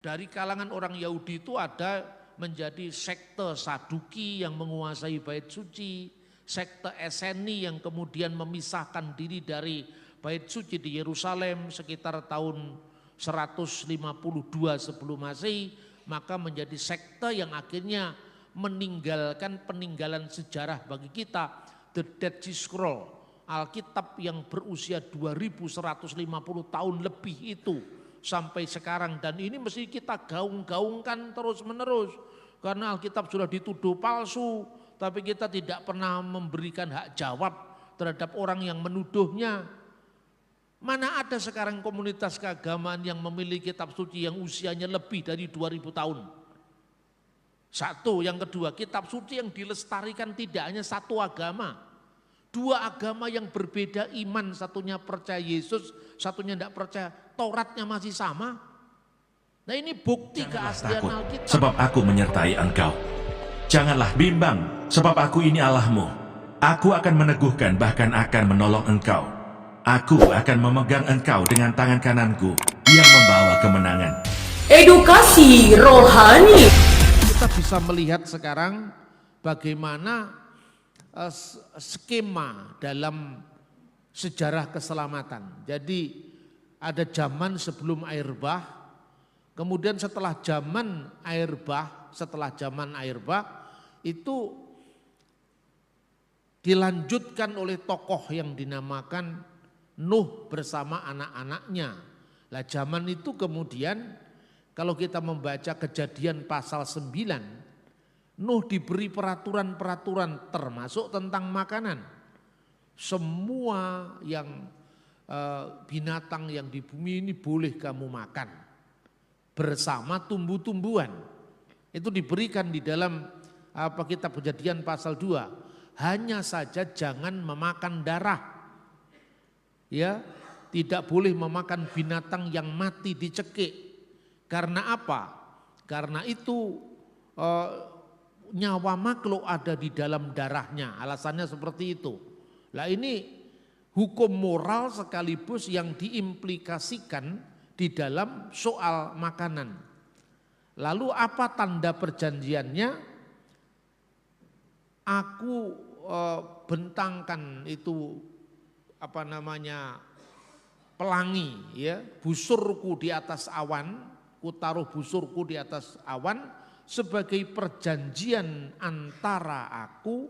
Dari kalangan orang Yahudi itu ada menjadi sekte Saduki yang menguasai bait suci, sekte Eseni yang kemudian memisahkan diri dari bait suci di Yerusalem sekitar tahun 152 sebelum Masehi, maka menjadi sekte yang akhirnya meninggalkan peninggalan sejarah bagi kita, The Dead Sea Scroll, Alkitab yang berusia 2150 tahun lebih itu sampai sekarang, dan ini mesti kita gaung-gaungkan terus menerus karena Alkitab sudah dituduh palsu, tapi kita tidak pernah memberikan hak jawab terhadap orang yang menuduhnya. Mana ada sekarang komunitas keagamaan yang memiliki kitab suci yang usianya lebih dari 2000 tahun. Satu, yang kedua, kitab suci yang dilestarikan tidak hanya satu agama. Dua agama yang berbeda iman, satunya percaya Yesus, satunya tidak percaya, Tauratnya masih sama. Nah ini bukti keaslian Alkitab. Sebab aku menyertai engkau. Janganlah bimbang, sebab aku ini Allahmu. Aku akan meneguhkan, bahkan akan menolong engkau. Aku akan memegang engkau dengan tangan kananku yang membawa kemenangan. Edukasi rohani. Kita bisa melihat sekarang bagaimana skema dalam sejarah keselamatan. Jadi ada zaman sebelum air bah, kemudian setelah zaman air bah, itu dilanjutkan oleh tokoh yang dinamakan Nuh bersama anak-anaknya. Lah zaman itu kemudian kalau kita membaca Kejadian pasal 9, Nuh diberi peraturan-peraturan termasuk tentang makanan. Semua yang binatang yang di bumi ini boleh kamu makan bersama tumbuh-tumbuhan. Itu diberikan di dalam kitab Kejadian pasal 2. Hanya saja jangan memakan darah. Ya, tidak boleh memakan binatang yang mati dicekik. Karena apa? Karena itu nyawa makhluk ada di dalam darahnya, alasannya seperti itu. Nah ini hukum moral sekaligus yang diimplikasikan di dalam soal makanan. Lalu apa tanda perjanjiannya? Aku bentangkan itu pelangi, ya, busurku di atas awan, ku taruh busurku di atas awan sebagai perjanjian antara aku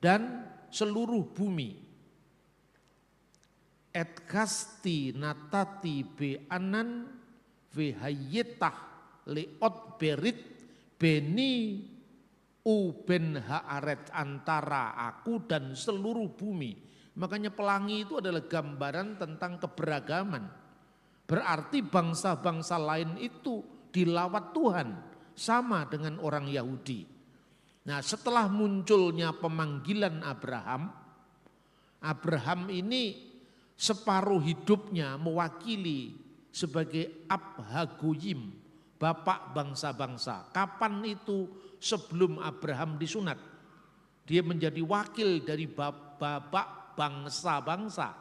dan seluruh bumi. Et kasti natati beanan vehayetah leot berit beni uben haaret, antara aku dan seluruh bumi. Makanya pelangi itu adalah gambaran tentang keberagaman. Berarti bangsa-bangsa lain itu dilawat Tuhan sama dengan orang Yahudi. Nah setelah munculnya pemanggilan Abraham, Abraham ini separuh hidupnya mewakili sebagai Abhagoyim, bapak bangsa-bangsa. Kapan itu? Sebelum Abraham disunat. Dia menjadi wakil dari bapak bangsa-bangsa.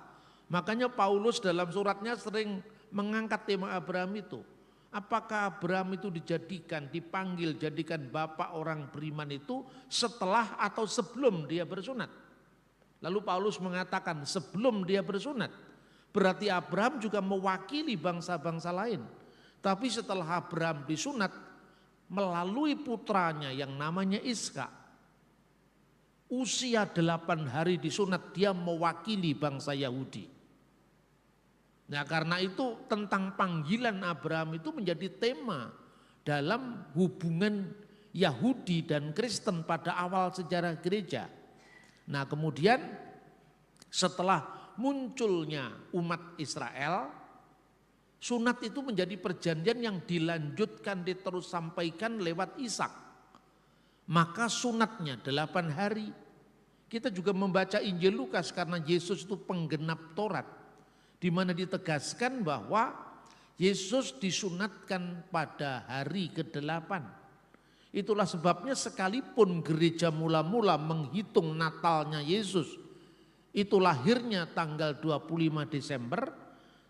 Makanya Paulus dalam suratnya sering mengangkat tema Abraham itu. Apakah Abraham itu dipanggil jadikan bapak orang beriman itu setelah atau sebelum dia bersunat? Lalu Paulus mengatakan sebelum dia bersunat. Berarti Abraham juga mewakili bangsa-bangsa lain. Tapi setelah Abraham disunat melalui putranya yang namanya Ishak, usia 8 hari disunat, dia mewakili bangsa Yahudi. Nah karena itu tentang panggilan Abraham itu menjadi tema dalam hubungan Yahudi dan Kristen pada awal sejarah gereja. Nah kemudian setelah munculnya umat Israel, sunat itu menjadi perjanjian yang dilanjutkan, diterus sampaikan lewat Ishak. Maka sunatnya 8 hari. Kita juga membaca Injil Lukas karena Yesus itu penggenap Taurat, di mana ditegaskan bahwa Yesus disunatkan pada hari ke-8. Itulah sebabnya sekalipun gereja mula-mula menghitung Natalnya Yesus, itu lahirnya tanggal 25 Desember,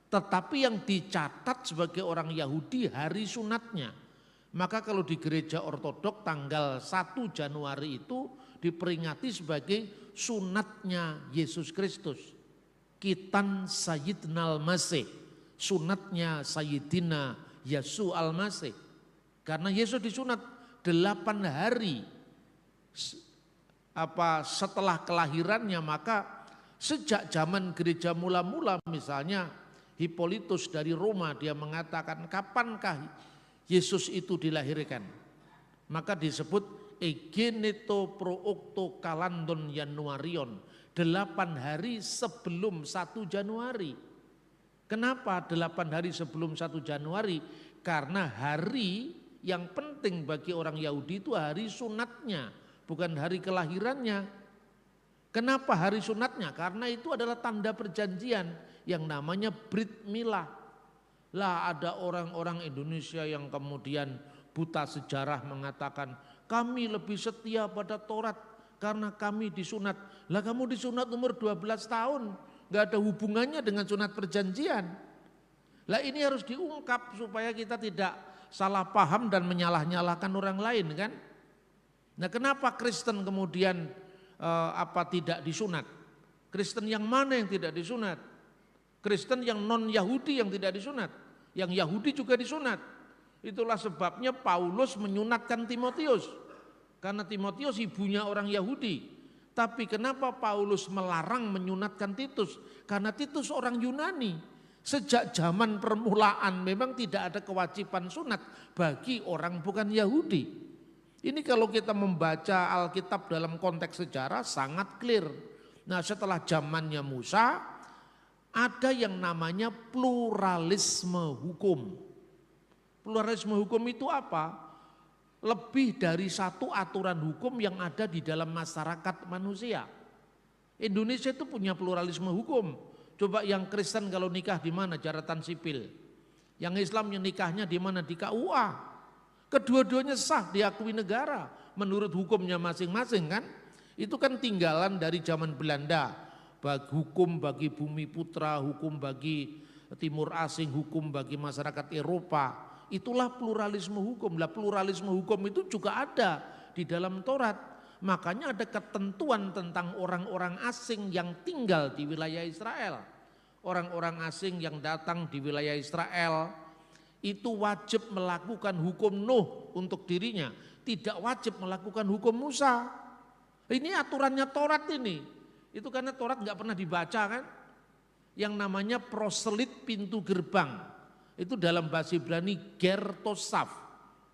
Tetapi yang dicatat sebagai orang Yahudi hari sunatnya. Maka kalau di gereja ortodok tanggal 1 Januari itu diperingati sebagai sunatnya Yesus Kristus. Kitan Sayyidina al-Masih, sunatnya Sayyidina Yesus al-Masih. Karena Yesus disunat 8 hari setelah kelahirannya, maka sejak zaman gereja mula-mula misalnya Hippolytus dari Roma dia mengatakan kapankah Yesus itu dilahirkan? Maka disebut Egeneto Prookto Kalandon Januarion, 8 hari sebelum 1 Januari. Kenapa 8 hari sebelum 1 Januari? Karena hari yang penting bagi orang Yahudi itu hari sunatnya, bukan hari kelahirannya. Kenapa hari sunatnya? Karena itu adalah tanda perjanjian yang namanya Brit Milah. Lah ada orang-orang Indonesia yang kemudian buta sejarah mengatakan kami lebih setia pada Taurat karena kami disunat. Lah kamu disunat umur 12 tahun, gak ada hubungannya dengan sunat perjanjian. Lah ini harus diungkap supaya kita tidak salah paham dan menyalah-nyalahkan orang lain kan. Nah kenapa Kristen kemudian tidak disunat? Kristen yang mana yang tidak disunat? Kristen yang non-Yahudi yang tidak disunat, yang Yahudi juga disunat. Itulah sebabnya Paulus menyunatkan Timotius, karena Timotius ibunya orang Yahudi. Tapi kenapa Paulus melarang menyunatkan Titus? Karena Titus orang Yunani. Sejak zaman permulaan memang tidak ada kewajiban sunat bagi orang bukan Yahudi. Ini kalau kita membaca Alkitab dalam konteks sejarah sangat clear. Nah setelah zamannya Musa, ada yang namanya pluralisme hukum. Pluralisme hukum itu apa? Lebih dari satu aturan hukum yang ada di dalam masyarakat manusia. Indonesia itu punya pluralisme hukum. Coba yang Kristen kalau nikah di mana? Jaratan sipil. Yang Islam yang nikahnya di mana? Di KUA. Kedua-duanya sah diakui negara menurut hukumnya masing-masing kan? Itu kan tinggalan dari zaman Belanda. Hukum bagi bumi putra, hukum bagi timur asing, hukum bagi masyarakat Eropa. Itulah pluralisme hukum. Lah pluralisme hukum itu juga ada di dalam Taurat. Makanya ada ketentuan tentang orang-orang asing yang tinggal di wilayah Israel. Orang-orang asing yang datang di wilayah Israel itu wajib melakukan hukum Nuh untuk dirinya, tidak wajib melakukan hukum Musa. Ini aturannya Taurat ini. Itu karena Taurat nggak pernah dibaca kan? Yang namanya proselit pintu gerbang. Itu dalam bahasa Ibrani gertosaf.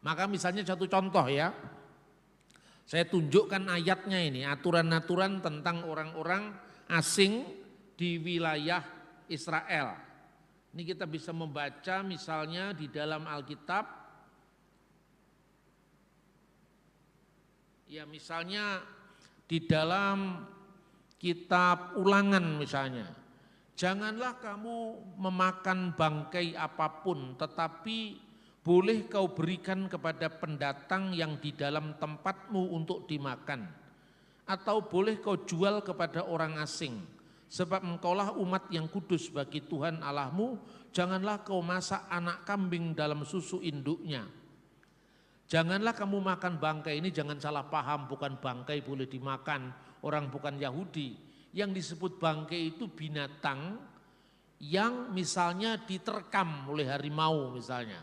Maka misalnya satu contoh ya. Saya tunjukkan ayatnya ini, aturan-aturan tentang orang-orang asing di wilayah Israel. Ini kita bisa membaca misalnya di dalam Alkitab. Ya misalnya di dalam kitab Ulangan misalnya. Janganlah kamu memakan bangkai apapun, tetapi boleh kau berikan kepada pendatang yang di dalam tempatmu untuk dimakan. Atau boleh kau jual kepada orang asing. Sebab engkaulah umat yang kudus bagi Tuhan Allahmu. Janganlah kau masak anak kambing dalam susu induknya. Janganlah kamu makan bangkai, ini jangan salah paham, bukan bangkai boleh dimakan orang bukan Yahudi. Yang disebut bangkai itu binatang yang misalnya diterkam oleh harimau misalnya.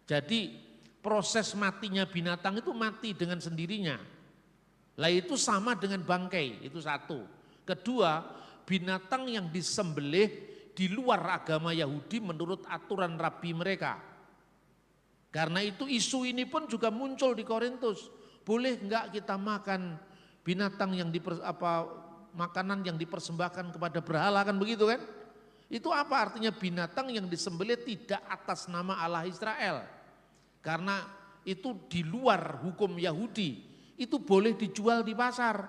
Jadi proses matinya binatang itu mati dengan sendirinya. Lah itu sama dengan bangkai, itu satu. Kedua, binatang yang disembelih di luar agama Yahudi menurut aturan rabi mereka. Karena itu isu ini pun juga muncul di Korintus. Boleh enggak kita makan binatang yang makanan yang dipersembahkan kepada berhala kan begitu kan? Itu apa artinya binatang yang disembelih tidak atas nama Allah Israel? Karena itu di luar hukum Yahudi, itu boleh dijual di pasar.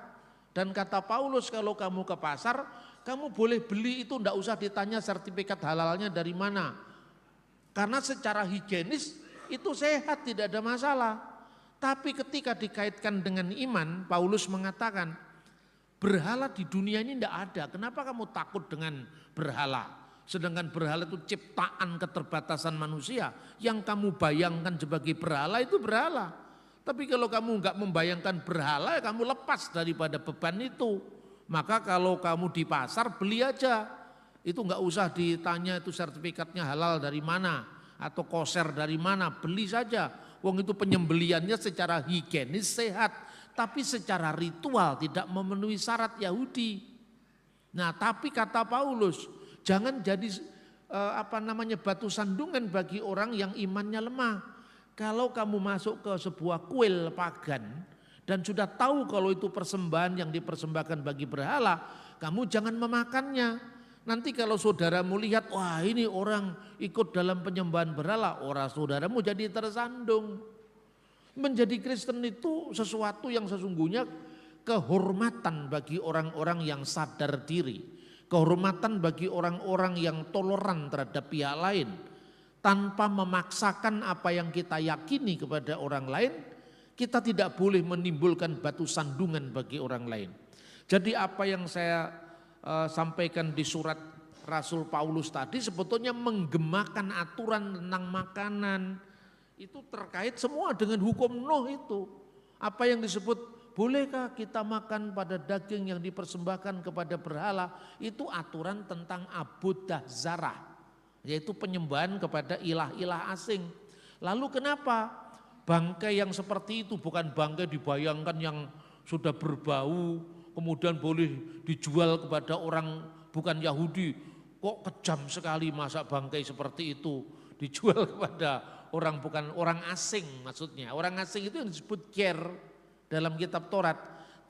Dan kata Paulus kalau kamu ke pasar, kamu boleh beli itu enggak usah ditanya sertifikat halalnya dari mana. Karena secara higienis itu sehat, tidak ada masalah. Tapi ketika dikaitkan dengan iman, Paulus mengatakan, berhala di dunia ini tidak ada. Kenapa kamu takut dengan berhala? Sedangkan berhala itu ciptaan keterbatasan manusia. Yang kamu bayangkan sebagai berhala itu berhala. Tapi kalau kamu enggak membayangkan berhala, kamu lepas daripada beban itu. Maka kalau kamu di pasar beli aja. Itu enggak usah ditanya itu sertifikatnya halal dari mana atau koser dari mana, beli saja. Wong itu penyembeliannya secara higienis sehat, tapi secara ritual tidak memenuhi syarat Yahudi. Nah, tapi kata Paulus, jangan jadi batu sandungan bagi orang yang imannya lemah. Kalau kamu masuk ke sebuah kuil pagan dan sudah tahu kalau itu persembahan yang dipersembahkan bagi berhala, kamu jangan memakannya. Nanti kalau saudaramu lihat, wah ini orang ikut dalam penyembahan berhala, orang saudaramu jadi tersandung. Menjadi Kristen itu sesuatu yang sesungguhnya kehormatan bagi orang-orang yang sadar diri. Kehormatan bagi orang-orang yang toleran terhadap pihak lain. Tanpa memaksakan apa yang kita yakini kepada orang lain, kita tidak boleh menimbulkan batu sandungan bagi orang lain. Jadi apa yang saya sampaikan di surat Rasul Paulus tadi sebetulnya menggemakan aturan tentang makanan. Itu terkait semua dengan hukum Nuh itu. Apa yang disebut bolehkah kita makan pada daging yang dipersembahkan kepada berhala, itu aturan tentang abudah zarah, yaitu penyembahan kepada ilah-ilah asing. Lalu kenapa bangkai yang seperti itu, bukan bangkai dibayangkan yang sudah berbau kemudian boleh dijual kepada orang bukan Yahudi? Kok kejam sekali masa bangkai seperti itu dijual kepada orang bukan orang asing, maksudnya orang asing itu yang disebut ger dalam kitab Taurat.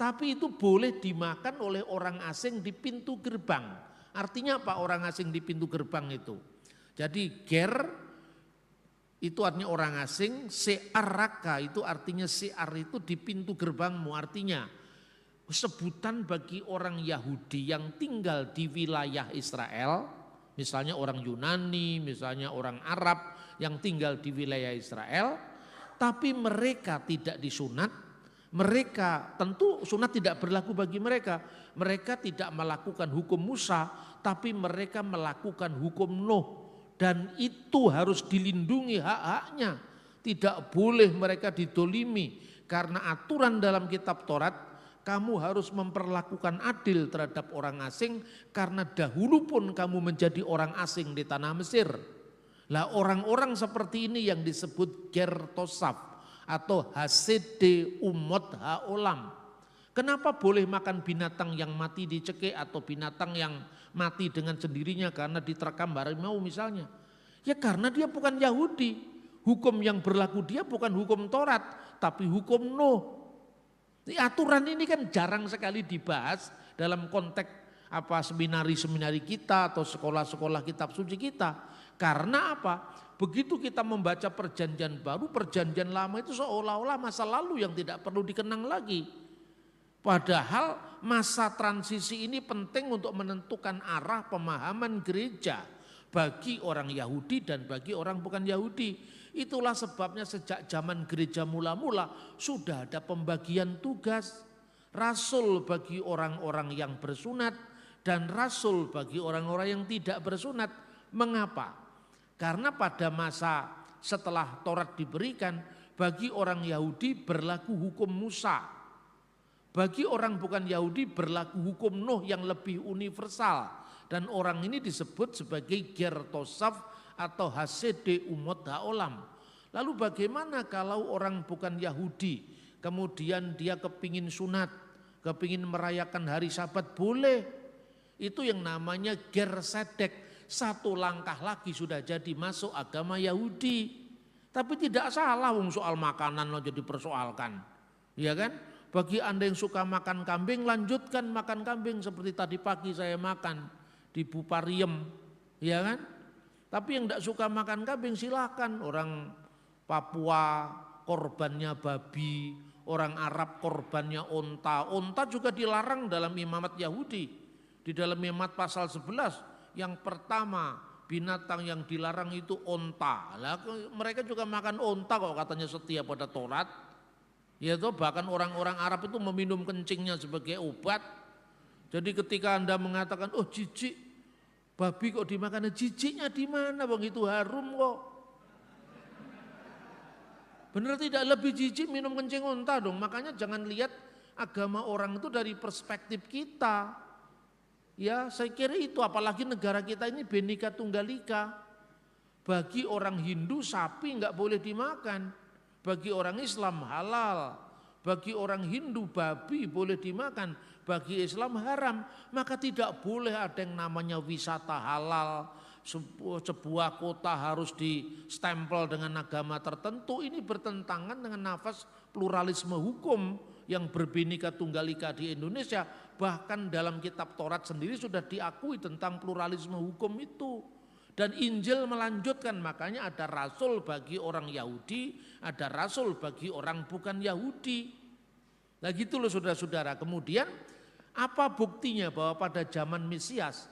Tapi itu boleh dimakan oleh orang asing di pintu gerbang. Artinya apa orang asing di pintu gerbang itu? Jadi ger itu artinya orang asing, se'ar raka itu artinya se'ar itu di pintu gerbangmu. Artinya sebutan bagi orang Yahudi yang tinggal di wilayah Israel, misalnya orang Yunani, misalnya orang Arab yang tinggal di wilayah Israel, tapi mereka tidak disunat, mereka tentu sunat tidak berlaku bagi mereka. Mereka tidak melakukan hukum Musa, tapi mereka melakukan hukum Nuh, dan itu harus dilindungi hak-haknya. Tidak boleh mereka didolimi, karena aturan dalam kitab Taurat, kamu harus memperlakukan adil terhadap orang asing karena dahulu pun kamu menjadi orang asing di tanah Mesir. Lah orang-orang seperti ini yang disebut gertosaf atau hasede umot haolam. Kenapa boleh makan binatang yang mati dicekik atau binatang yang mati dengan sendirinya karena diterkam harimau misalnya? Ya karena dia bukan Yahudi. Hukum yang berlaku dia bukan hukum Taurat, tapi hukum Nuh. Aturan ini kan jarang sekali dibahas dalam konteks seminari-seminari kita atau sekolah-sekolah kitab suci kita. Karena apa? Begitu kita membaca perjanjian baru, perjanjian lama itu seolah-olah masa lalu yang tidak perlu dikenang lagi. Padahal masa transisi ini penting untuk menentukan arah pemahaman gereja bagi orang Yahudi dan bagi orang bukan Yahudi. Itulah sebabnya sejak zaman gereja mula-mula sudah ada pembagian tugas. Rasul bagi orang-orang yang bersunat dan rasul bagi orang-orang yang tidak bersunat. Mengapa? Karena pada masa setelah Taurat diberikan, bagi orang Yahudi berlaku hukum Musa. Bagi orang bukan Yahudi berlaku hukum Nuh yang lebih universal. Dan orang ini disebut sebagai gertosaf atau hasede umot haolam. Lalu bagaimana kalau orang bukan Yahudi, kemudian dia kepingin sunat, kepingin merayakan hari Sabat, boleh. Itu yang namanya ger sedek. Satu langkah lagi sudah jadi masuk agama Yahudi. Tapi tidak salah soal makanan lo jadi persoalkan. Ya kan? Bagi Anda yang suka makan kambing, lanjutkan makan kambing seperti tadi pagi saya makan di Bupariem. Ya kan? Tapi yang tidak suka makan kambing silakan. Orang Papua korbannya babi, orang Arab korbannya onta. Onta juga dilarang dalam imamat Yahudi. Di dalam imamat pasal 11 yang pertama binatang yang dilarang itu onta. Lah, mereka juga makan onta kok katanya setia pada Taurat. Ya toh, bahkan orang-orang Arab itu meminum kencingnya sebagai obat. Jadi ketika Anda mengatakan, oh jijik, Babi kok dimakan, jijiknya di mana? Bang itu harum kok. Benar tidak, lebih jijik minum kencing unta dong. Makanya jangan lihat agama orang itu dari perspektif kita. Ya, saya kira itu, apalagi negara kita ini Bhinneka Tunggal Ika. Bagi orang Hindu sapi enggak boleh dimakan. Bagi orang Islam halal. Bagi orang Hindu babi boleh dimakan, bagi Islam haram. Maka tidak boleh ada yang namanya wisata halal, sebuah kota harus distempel dengan agama tertentu. Ini bertentangan dengan nafas pluralisme hukum yang berbhinneka tunggal ika di Indonesia. Bahkan dalam kitab Taurat sendiri sudah diakui tentang pluralisme hukum itu. Dan Injil melanjutkan, makanya ada rasul bagi orang Yahudi, ada rasul bagi orang bukan Yahudi. Nah gitu loh saudara-saudara. Kemudian apa buktinya bahwa pada zaman Mesias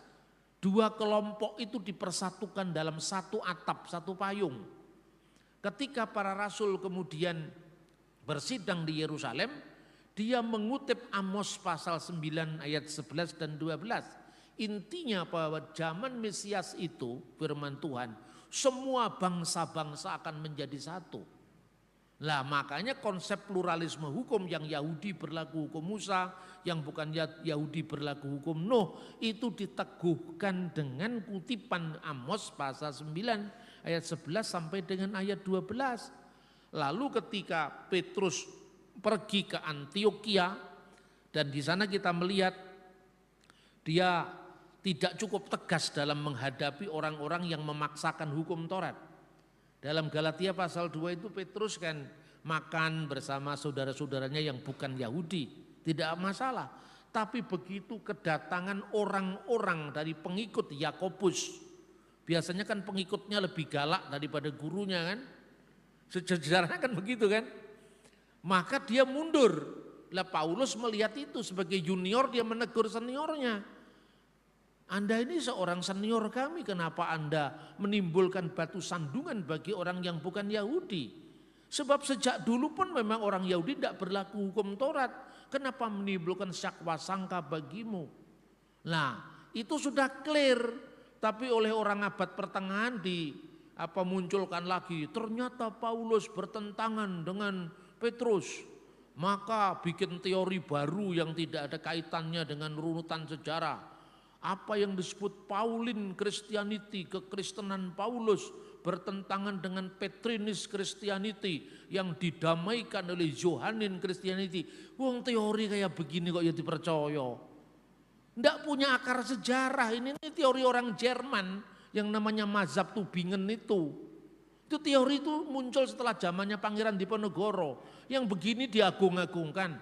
dua kelompok itu dipersatukan dalam satu atap, satu payung. Ketika para rasul kemudian bersidang di Yerusalem, dia mengutip Amos pasal 9 ayat 11 dan 12. Intinya bahwa zaman Mesias itu, firman Tuhan, semua bangsa-bangsa akan menjadi satu. Lah makanya konsep pluralisme hukum yang Yahudi berlaku hukum Musa, yang bukan Yahudi berlaku hukum Nuh, itu diteguhkan dengan kutipan Amos pasal 9 ayat 11 sampai dengan ayat 12. Lalu ketika Petrus pergi ke Antioquia, dan di sana kita melihat dia tidak cukup tegas dalam menghadapi orang-orang yang memaksakan hukum Taurat. Dalam Galatia pasal 2 itu Petrus kan makan bersama saudara-saudaranya yang bukan Yahudi, tidak masalah. Tapi begitu kedatangan orang-orang dari pengikut Yakobus, biasanya kan pengikutnya lebih galak daripada gurunya kan, sejarahnya kan begitu kan, maka dia mundur. Lah Paulus melihat itu sebagai junior, dia menegur seniornya. Anda ini seorang senior kami, kenapa Anda menimbulkan batu sandungan bagi orang yang bukan Yahudi? Sebab sejak dulu pun memang orang Yahudi tidak berlaku hukum Taurat. Kenapa menimbulkan syakwa sangka bagimu? Nah itu sudah clear. Tapi oleh orang abad pertengahan munculkan lagi. Ternyata Paulus bertentangan dengan Petrus. Maka bikin teori baru yang tidak ada kaitannya dengan runutan sejarah. Apa yang disebut Pauline Christianity, kekristenan Paulus bertentangan dengan Petrinian Christianity yang didamaikan oleh Johannine Christianity. Wong teori kayak begini kok ya dipercaya. Nggak punya akar sejarah, ini teori orang Jerman yang namanya mazhab Tübingen itu. Itu teori itu muncul setelah zamannya Pangeran Diponegoro. Yang begini diagung-agungkan.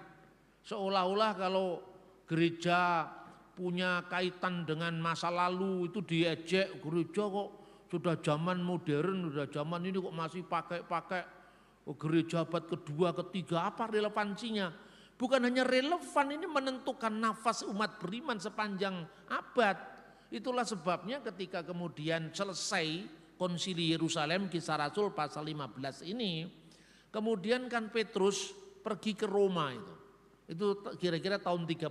Seolah-olah kalau gereja punya kaitan dengan masa lalu itu diejek, gereja kok sudah zaman modern, sudah zaman ini kok masih pakai gereja abad kedua, ketiga, apa relevansinya? Bukan hanya relevan, ini menentukan nafas umat beriman sepanjang abad. Itulah sebabnya ketika kemudian selesai konsili Yerusalem, Kisah Rasul pasal 15 ini, kemudian kan Petrus pergi ke Roma itu kira-kira tahun 37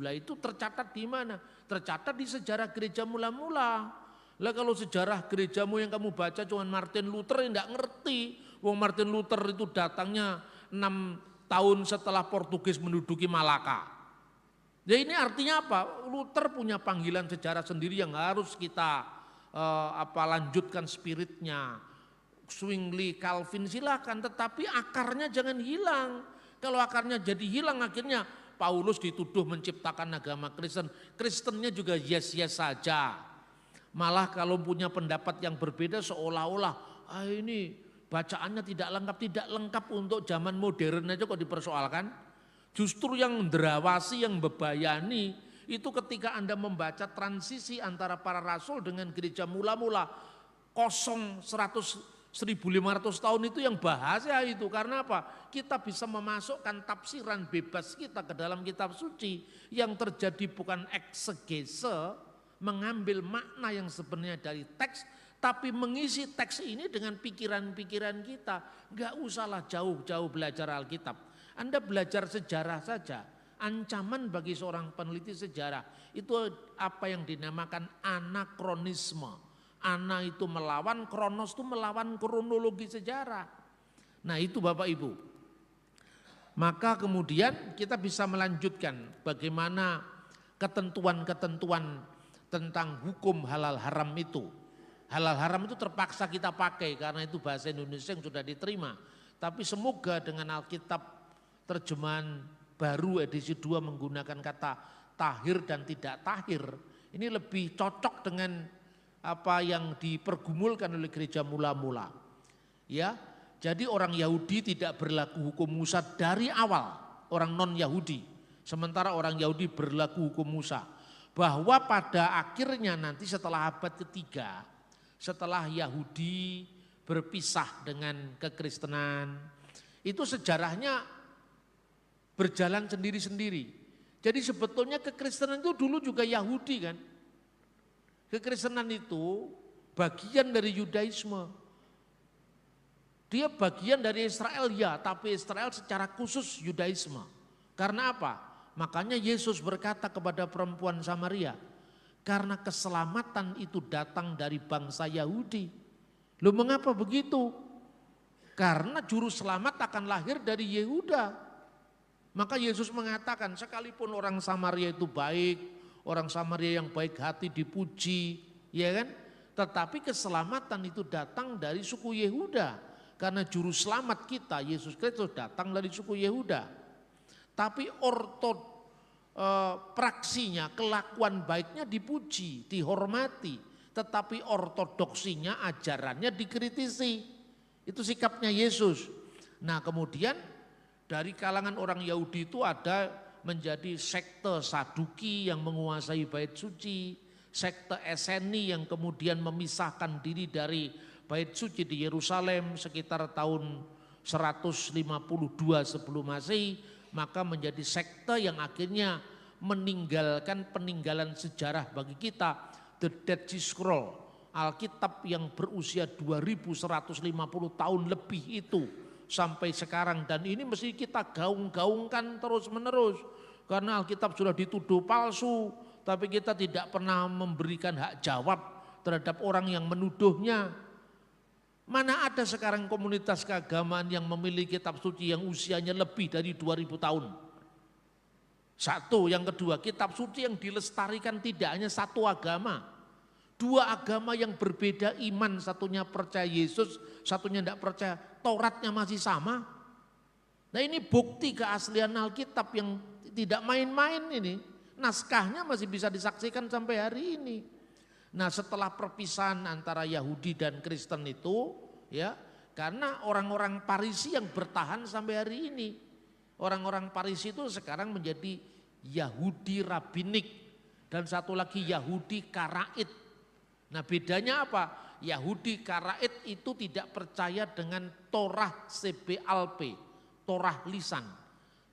lah. Itu tercatat di mana? Tercatat di sejarah gereja mula-mula. Lah kalau sejarah gerejamu yang kamu baca cuma Martin Luther, enggak ngerti. Wong Martin Luther itu datangnya 6 tahun setelah Portugis menduduki Malaka. Ya ini artinya apa? Luther punya panggilan sejarah sendiri yang harus kita lanjutkan spiritnya. Zwingli, Calvin silakan, tetapi akarnya jangan hilang. Kalau akarnya jadi hilang, akhirnya Paulus dituduh menciptakan agama Kristen. Kristennya juga yes-yes saja. Malah kalau punya pendapat yang berbeda seolah-olah ini bacaannya tidak lengkap untuk zaman modern aja kok dipersoalkan. Justru yang menderawasi, yang membayani itu ketika Anda membaca transisi antara para rasul dengan gereja mula-mula kosong 1500 tahun itu yang bahasa itu. Karena apa? Kita bisa memasukkan tafsiran bebas kita ke dalam kitab suci. Yang terjadi bukan eksegese, mengambil makna yang sebenarnya dari teks, tapi mengisi teks ini dengan pikiran-pikiran kita. Gak usahlah jauh-jauh belajar Alkitab. Anda belajar sejarah saja. ancaman bagi seorang peneliti sejarah. Itu apa yang dinamakan anakronisme. Ana itu melawan, kronos itu melawan kronologi sejarah. Nah itu Bapak Ibu. Maka kemudian kita bisa melanjutkan bagaimana ketentuan-ketentuan tentang hukum halal haram itu. Halal haram itu terpaksa kita pakai karena itu bahasa Indonesia yang sudah diterima. Tapi semoga dengan Alkitab terjemahan baru edisi 2 menggunakan kata tahir dan tidak tahir. Ini lebih cocok dengan apa yang dipergumulkan oleh gereja mula-mula. Ya, jadi orang Yahudi tidak berlaku hukum Musa dari awal, orang non-Yahudi. Sementara orang Yahudi berlaku hukum Musa. Bahwa pada akhirnya nanti setelah abad ketiga, setelah Yahudi berpisah dengan kekristenan, itu sejarahnya berjalan sendiri-sendiri. Jadi sebetulnya kekristenan itu dulu juga Yahudi kan. Kekristenan itu bagian dari Yudaisme. Dia bagian dari Israel ya, tapi Israel secara khusus Yudaisme. Karena apa? Makanya Yesus berkata kepada perempuan Samaria, karena keselamatan itu datang dari bangsa Yahudi. Loh mengapa begitu? Karena juru selamat akan lahir dari Yehuda. Maka Yesus mengatakan sekalipun orang Samaria itu baik, orang Samaria yang baik hati dipuji, ya kan? Tetapi keselamatan itu datang dari suku Yehuda. Karena juru selamat kita Yesus Kristus datang dari suku Yehuda. Tapi praksinya, kelakuan baiknya dipuji, dihormati. Tetapi ortodoksinya, ajarannya dikritisi. Itu sikapnya Yesus. Nah kemudian dari kalangan orang Yahudi itu ada menjadi sekte Saduki yang menguasai bait suci. Sekte Eseni yang kemudian memisahkan diri dari bait suci di Yerusalem sekitar tahun 152 sebelum Masehi. Maka menjadi sekte yang akhirnya meninggalkan peninggalan sejarah bagi kita, The Dead Sea Scroll, Alkitab yang berusia 2150 tahun lebih itu sampai sekarang, dan ini mesti kita gaung-gaungkan terus menerus karena Alkitab sudah dituduh palsu, tapi kita tidak pernah memberikan hak jawab terhadap orang yang menuduhnya. Mana ada sekarang komunitas keagamaan yang memiliki kitab suci yang usianya lebih dari 2000 tahun. Satu, yang kedua, kitab suci yang dilestarikan tidak hanya satu agama. Dua agama yang berbeda iman, satunya percaya Yesus, satunya tidak percaya, Tauratnya masih sama. Nah ini bukti keaslian Alkitab yang tidak main-main ini. Naskahnya masih bisa disaksikan sampai hari ini. Nah setelah perpisahan antara Yahudi dan Kristen itu, ya, karena orang-orang Parisi yang bertahan sampai hari ini. Orang-orang Parisi itu sekarang menjadi Yahudi Rabinik dan satu lagi Yahudi Karaid. Nah bedanya apa? Yahudi Karaid itu tidak percaya dengan Torah Sebealpe, Torah lisan.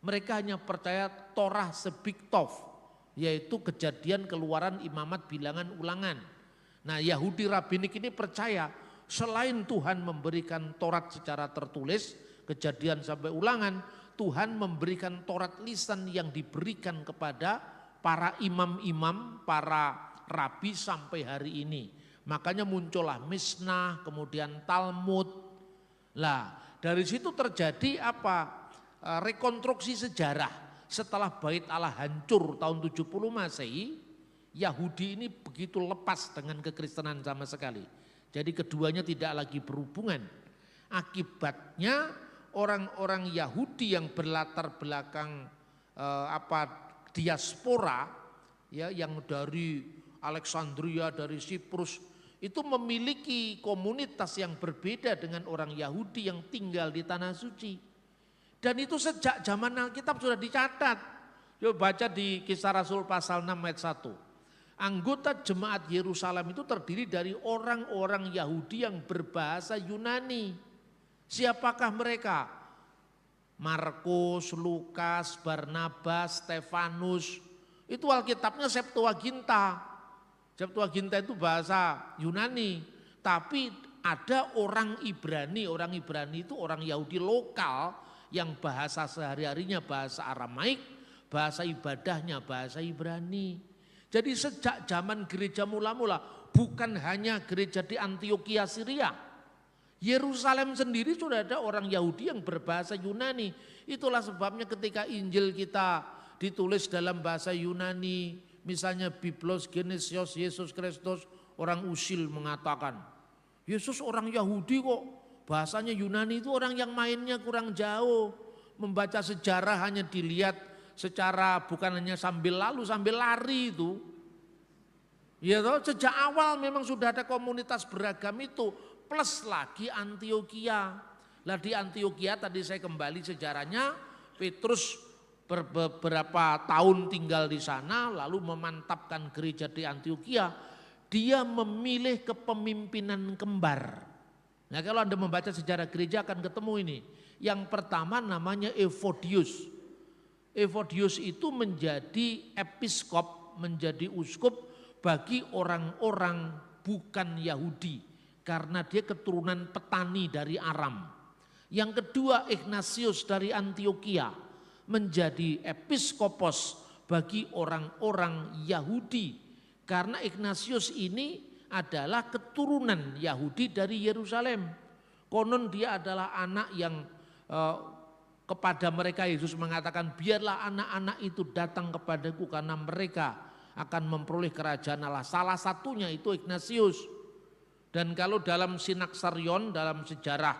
Mereka hanya percaya Torah Sebiktov, yaitu Kejadian, Keluaran, Imamat, Bilangan, Ulangan. Nah Yahudi Rabinik ini percaya selain Tuhan memberikan Taurat secara tertulis, Kejadian sampai Ulangan, Tuhan memberikan Taurat lisan yang diberikan kepada para imam-imam, para rabi sampai hari ini. Makanya muncullah Mishnah, kemudian Talmud. Lah dari situ terjadi apa? Rekonstruksi sejarah. Setelah Bait Allah hancur tahun 70 Masehi, Yahudi ini begitu lepas dengan kekristenan sama sekali. Jadi keduanya tidak lagi berhubungan. Akibatnya orang-orang Yahudi yang berlatar belakang diaspora, ya, yang dari Alexandria, dari Siprus, itu memiliki komunitas yang berbeda dengan orang Yahudi yang tinggal di Tanah Suci. Dan itu sejak zaman Alkitab sudah dicatat. Coba baca di Kisah Rasul pasal 6 ayat 1. Anggota jemaat Yerusalem itu terdiri dari orang-orang Yahudi yang berbahasa Yunani. Siapakah mereka? Markus, Lukas, Barnabas, Stefanus. Itu Alkitabnya Septuaginta. Septuaginta itu bahasa Yunani. Tapi ada orang Ibrani. Orang Ibrani itu orang Yahudi lokal yang bahasa sehari-harinya bahasa Aramaik. bahasa ibadahnya bahasa Ibrani. Jadi sejak zaman gereja mula-mula, bukan hanya gereja di Antioquia Syria, Yerusalem sendiri sudah ada orang Yahudi yang berbahasa Yunani. Itulah sebabnya ketika Injil kita ditulis dalam bahasa Yunani, misalnya Biblos Genesios Yesus Kristus, orang Usil mengatakan, Yesus orang Yahudi kok, bahasanya Yunani. Itu orang yang mainnya kurang jauh. Membaca sejarah hanya dilihat secara bukan hanya sambil lalu, sambil lari itu. Ya toh, sejak awal memang sudah ada komunitas beragam itu. Plus lagi Antioquia. Lah di Antioquia tadi saya kembali sejarahnya, Petrus beberapa tahun tinggal di sana lalu memantapkan gereja di Antioquia. Dia memilih kepemimpinan kembar. Nah kalau Anda membaca sejarah gereja akan ketemu ini. Yang pertama namanya Evodius. Evodius itu menjadi episkop, menjadi uskup bagi orang-orang bukan Yahudi. Karena dia keturunan petani dari Aram. Yang kedua Ignatius dari Antioquia menjadi episkopos bagi orang-orang Yahudi. Karena Ignatius ini adalah keturunan Yahudi dari Yerusalem. Konon dia adalah anak yang kepada mereka Yesus mengatakan, biarlah anak-anak itu datang kepadaku karena mereka akan memperoleh kerajaan Allah. Salah satunya itu Ignatius. Dan kalau dalam Sinaksarion, dalam sejarah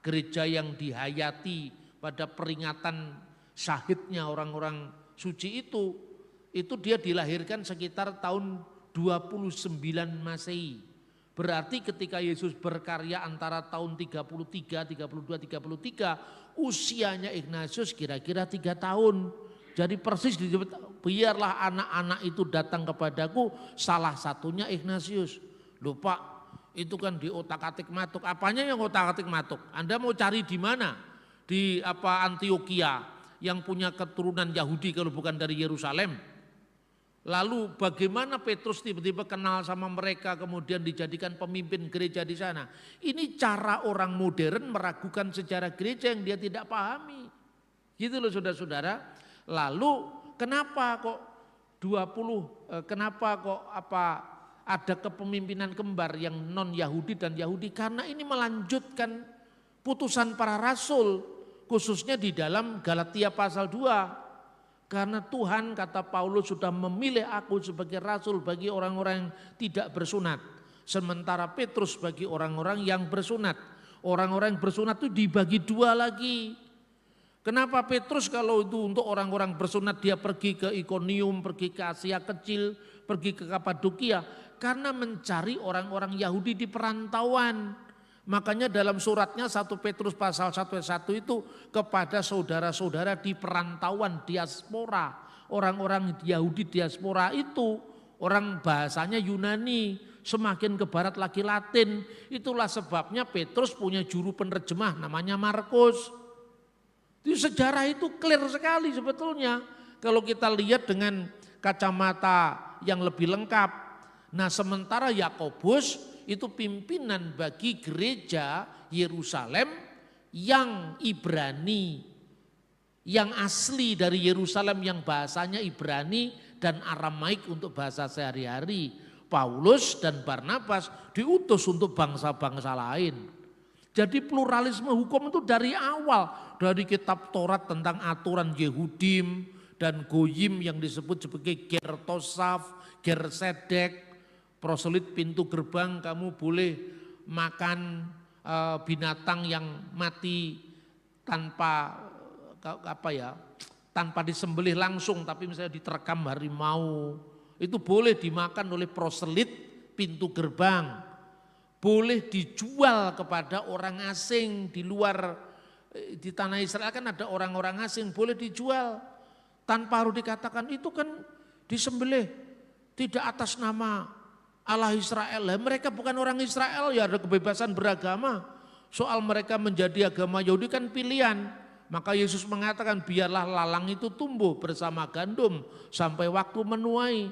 gereja yang dihayati pada peringatan syahidnya orang-orang suci itu dia dilahirkan sekitar tahun 29 Masehi. Berarti ketika Yesus berkarya antara tahun 33, 32, 33, usianya Ignatius kira-kira 3 tahun. Jadi persis disebut, biarlah anak-anak itu datang kepadaku, salah satunya Ignatius. Loh Pak, itu kan di otak-atik matuk. Apanya yang otak-atik matuk? Anda mau cari di mana? Di Antioquia yang punya keturunan Yahudi kalau bukan dari Yerusalem. Lalu bagaimana Petrus tiba-tiba kenal sama mereka kemudian dijadikan pemimpin gereja di sana. Ini cara orang modern meragukan sejarah gereja yang dia tidak pahami. Gitu loh saudara-saudara. Lalu kenapa kok ada kepemimpinan kembar yang non Yahudi dan Yahudi? Karena ini melanjutkan putusan para rasul khususnya di dalam Galatia pasal 2. Karena Tuhan kata Paulus sudah memilih aku sebagai rasul bagi orang-orang yang tidak bersunat. Sementara Petrus bagi orang-orang yang bersunat. Orang-orang yang bersunat itu dibagi 2 lagi. Kenapa Petrus kalau itu untuk orang-orang bersunat dia pergi ke Ikonium, pergi ke Asia Kecil, pergi ke Kapadokia. Karena mencari orang-orang Yahudi di perantauan. Makanya dalam suratnya 1 Petrus pasal 1 ayat 1 itu kepada saudara-saudara di perantauan diaspora. Orang-orang Yahudi diaspora itu orang bahasanya Yunani, semakin ke barat lagi Latin. Itulah sebabnya Petrus punya juru penerjemah namanya Markus. Di sejarah itu clear sekali sebetulnya. Kalau kita lihat dengan kacamata yang lebih lengkap. Nah sementara Yakobus itu pimpinan bagi gereja Yerusalem yang Ibrani, yang asli dari Yerusalem yang bahasanya Ibrani dan Aramaik untuk bahasa sehari-hari. Paulus dan Barnabas diutus untuk bangsa-bangsa lain. Jadi pluralisme hukum itu dari awal, dari kitab Taurat tentang aturan Yehudim dan Goyim yang disebut sebagai Ger Tosaf, Ger Sedek, proselit pintu gerbang, kamu boleh makan binatang yang mati tanpa tanpa disembelih langsung, tapi misalnya diterkam harimau, itu boleh dimakan oleh proselit pintu gerbang, boleh dijual kepada orang asing di luar. Di tanah Israel kan ada orang-orang asing, boleh dijual tanpa harus dikatakan itu kan disembelih, tidak atas nama Allah Israel. Mereka bukan orang Israel, ya ada kebebasan beragama. Soal mereka menjadi agama Yahudi kan pilihan. Maka Yesus mengatakan biarlah lalang itu tumbuh bersama gandum sampai waktu menuai.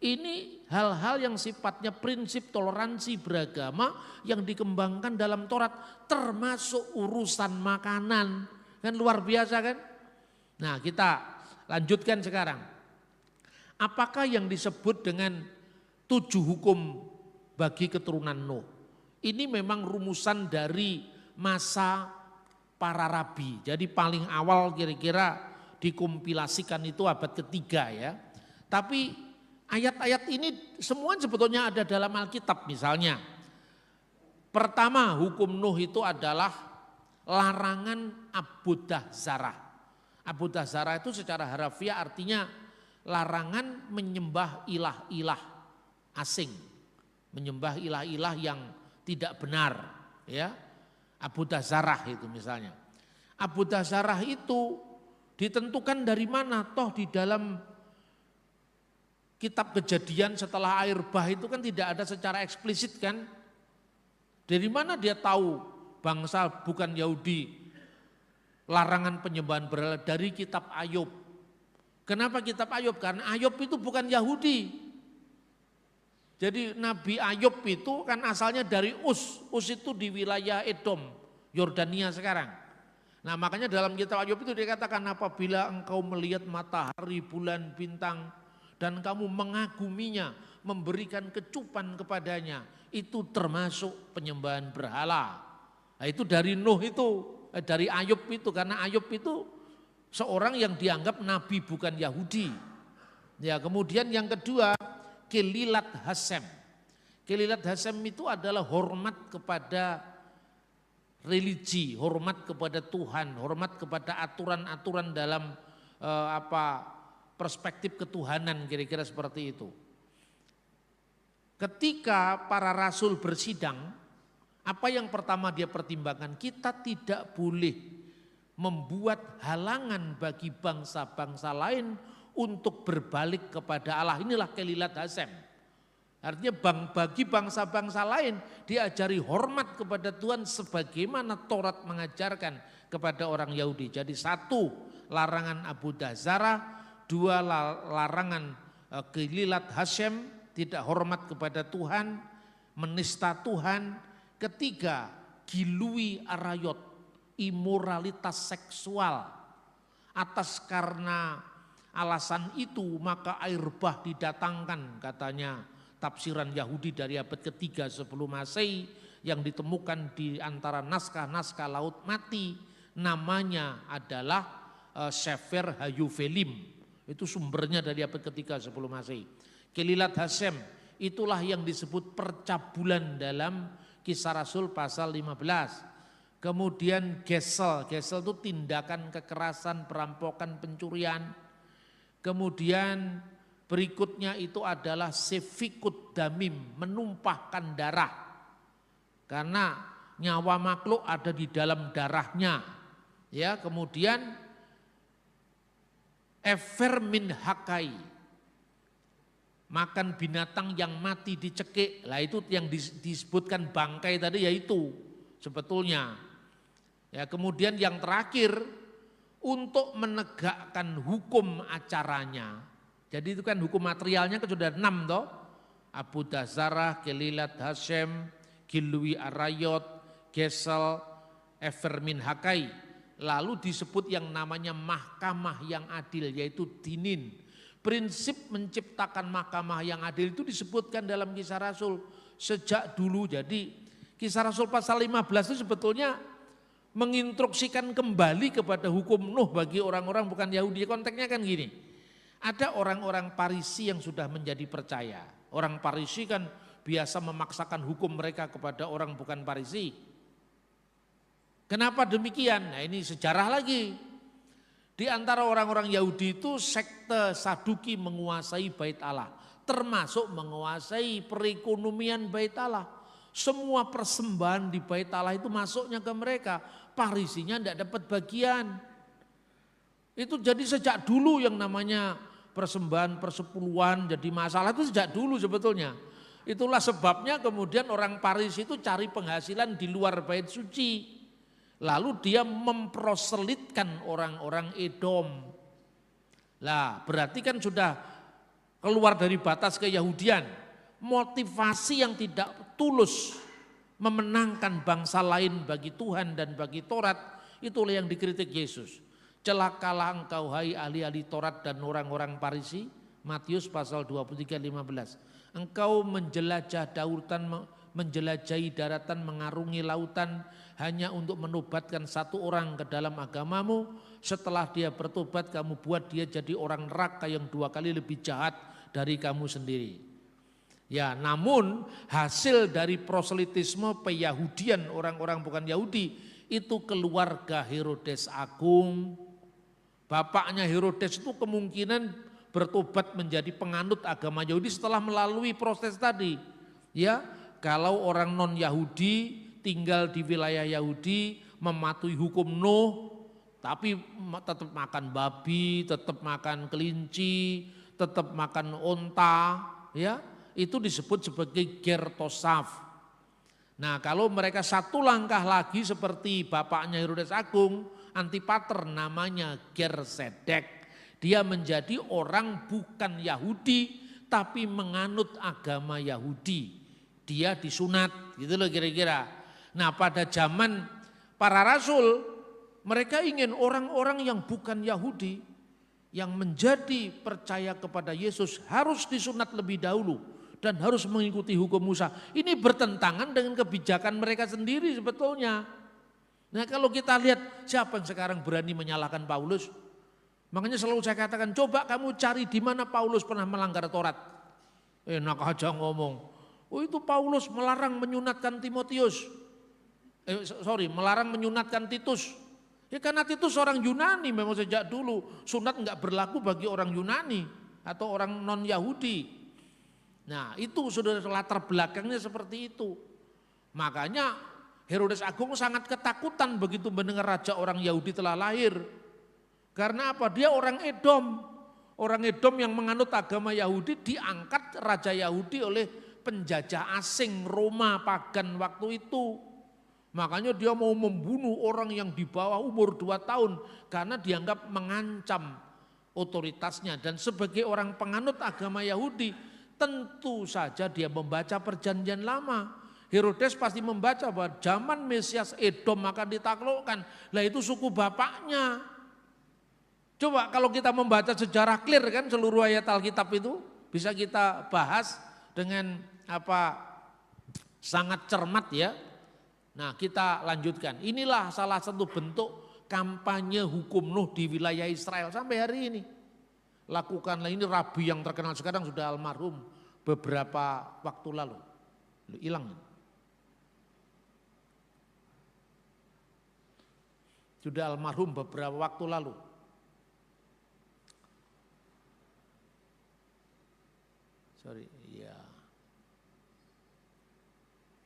Ini hal-hal yang sifatnya prinsip toleransi beragama yang dikembangkan dalam Taurat, termasuk urusan makanan. Kan luar biasa kan? Nah kita lanjutkan sekarang. Apakah yang disebut dengan 7 hukum bagi keturunan Nuh? Ini memang rumusan dari masa para rabi. Jadi paling awal kira-kira dikompilasikan itu abad ketiga ya. Tapi ayat-ayat ini semua sebetulnya ada dalam Alkitab misalnya. Pertama hukum Nuh itu adalah larangan abudah zarah. Abudah zarah itu secara harafiah artinya larangan menyembah ilah-ilah asing. Menyembah ilah-ilah yang tidak benar ya. Abudah zarah itu misalnya. Abudah zarah itu ditentukan dari mana? Toh di dalam kitab Kejadian setelah air bah itu kan tidak ada secara eksplisit kan. Dari mana dia tahu bangsa bukan Yahudi larangan penyembahan berhala? Dari kitab Ayub. Kenapa kitab Ayub? Karena Ayub itu bukan Yahudi. Jadi Nabi Ayub itu kan asalnya dari Uz. Uz itu di wilayah Edom, Yordania sekarang. Nah makanya dalam kitab Ayub itu dikatakan apabila engkau melihat matahari, bulan, bintang dan kamu mengaguminya, memberikan kecupan kepadanya, itu termasuk penyembahan berhala. Nah itu dari Nuh itu, dari Ayub itu, karena Ayub itu seorang yang dianggap nabi bukan Yahudi. Ya kemudian yang kedua, Kelilat Hasem. Kelilat Hasem itu adalah hormat kepada religi, hormat kepada Tuhan, hormat kepada aturan-aturan dalam perspektif ketuhanan, kira-kira seperti itu. Ketika para rasul bersidang, apa yang pertama dia pertimbangkan? Kita tidak boleh membuat halangan bagi bangsa-bangsa lain untuk berbalik kepada Allah. Inilah Kelilat Hasem. Artinya bagi bangsa-bangsa lain diajari hormat kepada Tuhan sebagaimana Taurat mengajarkan kepada orang Yahudi. Jadi 1 larangan abudah zarah, 2 larangan Kelilat Hasem, tidak hormat kepada Tuhan, menista Tuhan. 3 gilui arayot, imoralitas seksual. Atas karena alasan itu maka air bah didatangkan, katanya tafsiran Yahudi dari abad ketiga sebelum Masehi yang ditemukan di antara naskah-naskah Laut Mati, namanya adalah Sefer Hayuvelim. Itu sumbernya dari abad ketiga sebelum Masehi. Kelilat Hasem itulah yang disebut percabulan dalam Kisah Rasul pasal 15. Kemudian gesel itu tindakan kekerasan, perampokan, pencurian. Kemudian berikutnya itu adalah sefikut damim, menumpahkan darah. Karena nyawa makhluk ada di dalam darahnya. Ya, kemudian efer min hakai, makan binatang yang mati dicekik. Lah itu yang disebutkan bangkai tadi yaitu sebetulnya. Ya, kemudian yang terakhir untuk menegakkan hukum acaranya. Jadi itu kan hukum materialnya kan sudah 6 toh. Abudah zarah, Kelilat Hasem, Gilui arayot, Gesel, Efer min hakai. Lalu disebut yang namanya mahkamah yang adil yaitu dinin. Prinsip menciptakan mahkamah yang adil itu disebutkan dalam Kisah Rasul sejak dulu. Jadi Kisah Rasul pasal 15 itu sebetulnya menginstruksikan kembali kepada hukum Nuh bagi orang-orang bukan Yahudi. Konteksnya kan gini, ada orang-orang Parisi yang sudah menjadi percaya. Orang Parisi kan biasa memaksakan hukum mereka kepada orang bukan Parisi. Kenapa demikian? Nah ini sejarah lagi. Di antara orang-orang Yahudi itu sekte Saduki menguasai Bait Allah. Termasuk menguasai perekonomian Bait Allah. Semua persembahan di Bait Allah itu masuknya ke mereka. Parisinya tidak dapat bagian. Itu jadi sejak dulu yang namanya persembahan persepuluhan jadi masalah itu sejak dulu sebetulnya. Itulah sebabnya kemudian orang Parisi itu cari penghasilan di luar bait suci. Lalu dia memproselitkan orang-orang Edom. Lah berarti kan sudah keluar dari batas keyahudian. Motivasi yang tidak tulus memenangkan bangsa lain bagi Tuhan dan bagi Taurat, itulah yang dikritik Yesus. Celakalah engkau hai ahli-ahli Taurat dan orang-orang Farisi. Matius pasal 23:15. Engkau menjelajahi daratan, mengarungi lautan hanya untuk menobatkan satu orang ke dalam agamamu. Setelah dia bertobat, kamu buat dia jadi orang neraka yang 2 kali lebih jahat dari kamu sendiri. Ya, namun hasil dari proselitisme peyahudian orang-orang bukan Yahudi itu keluarga Herodes Agung. Bapaknya Herodes itu kemungkinan bertobat menjadi penganut agama Yahudi setelah melalui proses tadi. Ya, kalau orang non Yahudi tinggal di wilayah Yahudi mematuhi hukum Nuh, tapi tetap makan babi, tetap makan kelinci, tetap makan onta, ya, itu disebut sebagai ger tosaf. Nah, kalau mereka satu langkah lagi seperti bapaknya Herodes Agung, Antipater, namanya Gersedek. Dia menjadi orang bukan Yahudi tapi menganut agama Yahudi. Dia disunat, gitu loh kira-kira. Nah, pada zaman para rasul, mereka ingin orang-orang yang bukan Yahudi yang menjadi percaya kepada Yesus harus disunat lebih dahulu dan harus mengikuti hukum Musa. Ini bertentangan dengan kebijakan mereka sendiri sebetulnya. Nah, kalau kita lihat siapa yang sekarang berani menyalahkan Paulus? Makanya selalu saya katakan, coba kamu cari di mana Paulus pernah melanggar Taurat. Enak aja ngomong. Oh, itu Paulus melarang menyunatkan Timotius. Melarang menyunatkan Titus. Ya karena Titus orang Yunani memang sejak dulu. Sunat enggak berlaku bagi orang Yunani atau orang non Yahudi. Nah, itu sudah latar belakangnya seperti itu. Makanya Herodes Agung sangat ketakutan begitu mendengar raja orang Yahudi telah lahir. Karena apa? Dia orang Edom. Orang Edom yang menganut agama Yahudi diangkat raja Yahudi oleh penjajah asing Roma pagan waktu itu. Makanya dia mau membunuh orang yang di bawah umur 2 tahun karena dianggap mengancam otoritasnya. Dan sebagai orang penganut agama Yahudi tentu saja dia membaca perjanjian lama. Herodes pasti membaca bahwa zaman Mesias Edom akan ditaklukkan. Lah itu suku bapaknya. Coba kalau kita membaca sejarah clear kan seluruh ayat Alkitab itu bisa kita bahas dengan sangat cermat ya. Nah, kita lanjutkan. Inilah salah satu bentuk kampanye hukum Nuh di wilayah Israel sampai hari ini. Lakukanlah ini, rabi yang terkenal sekarang sudah almarhum beberapa waktu lalu. Hilang. Sudah almarhum beberapa waktu lalu.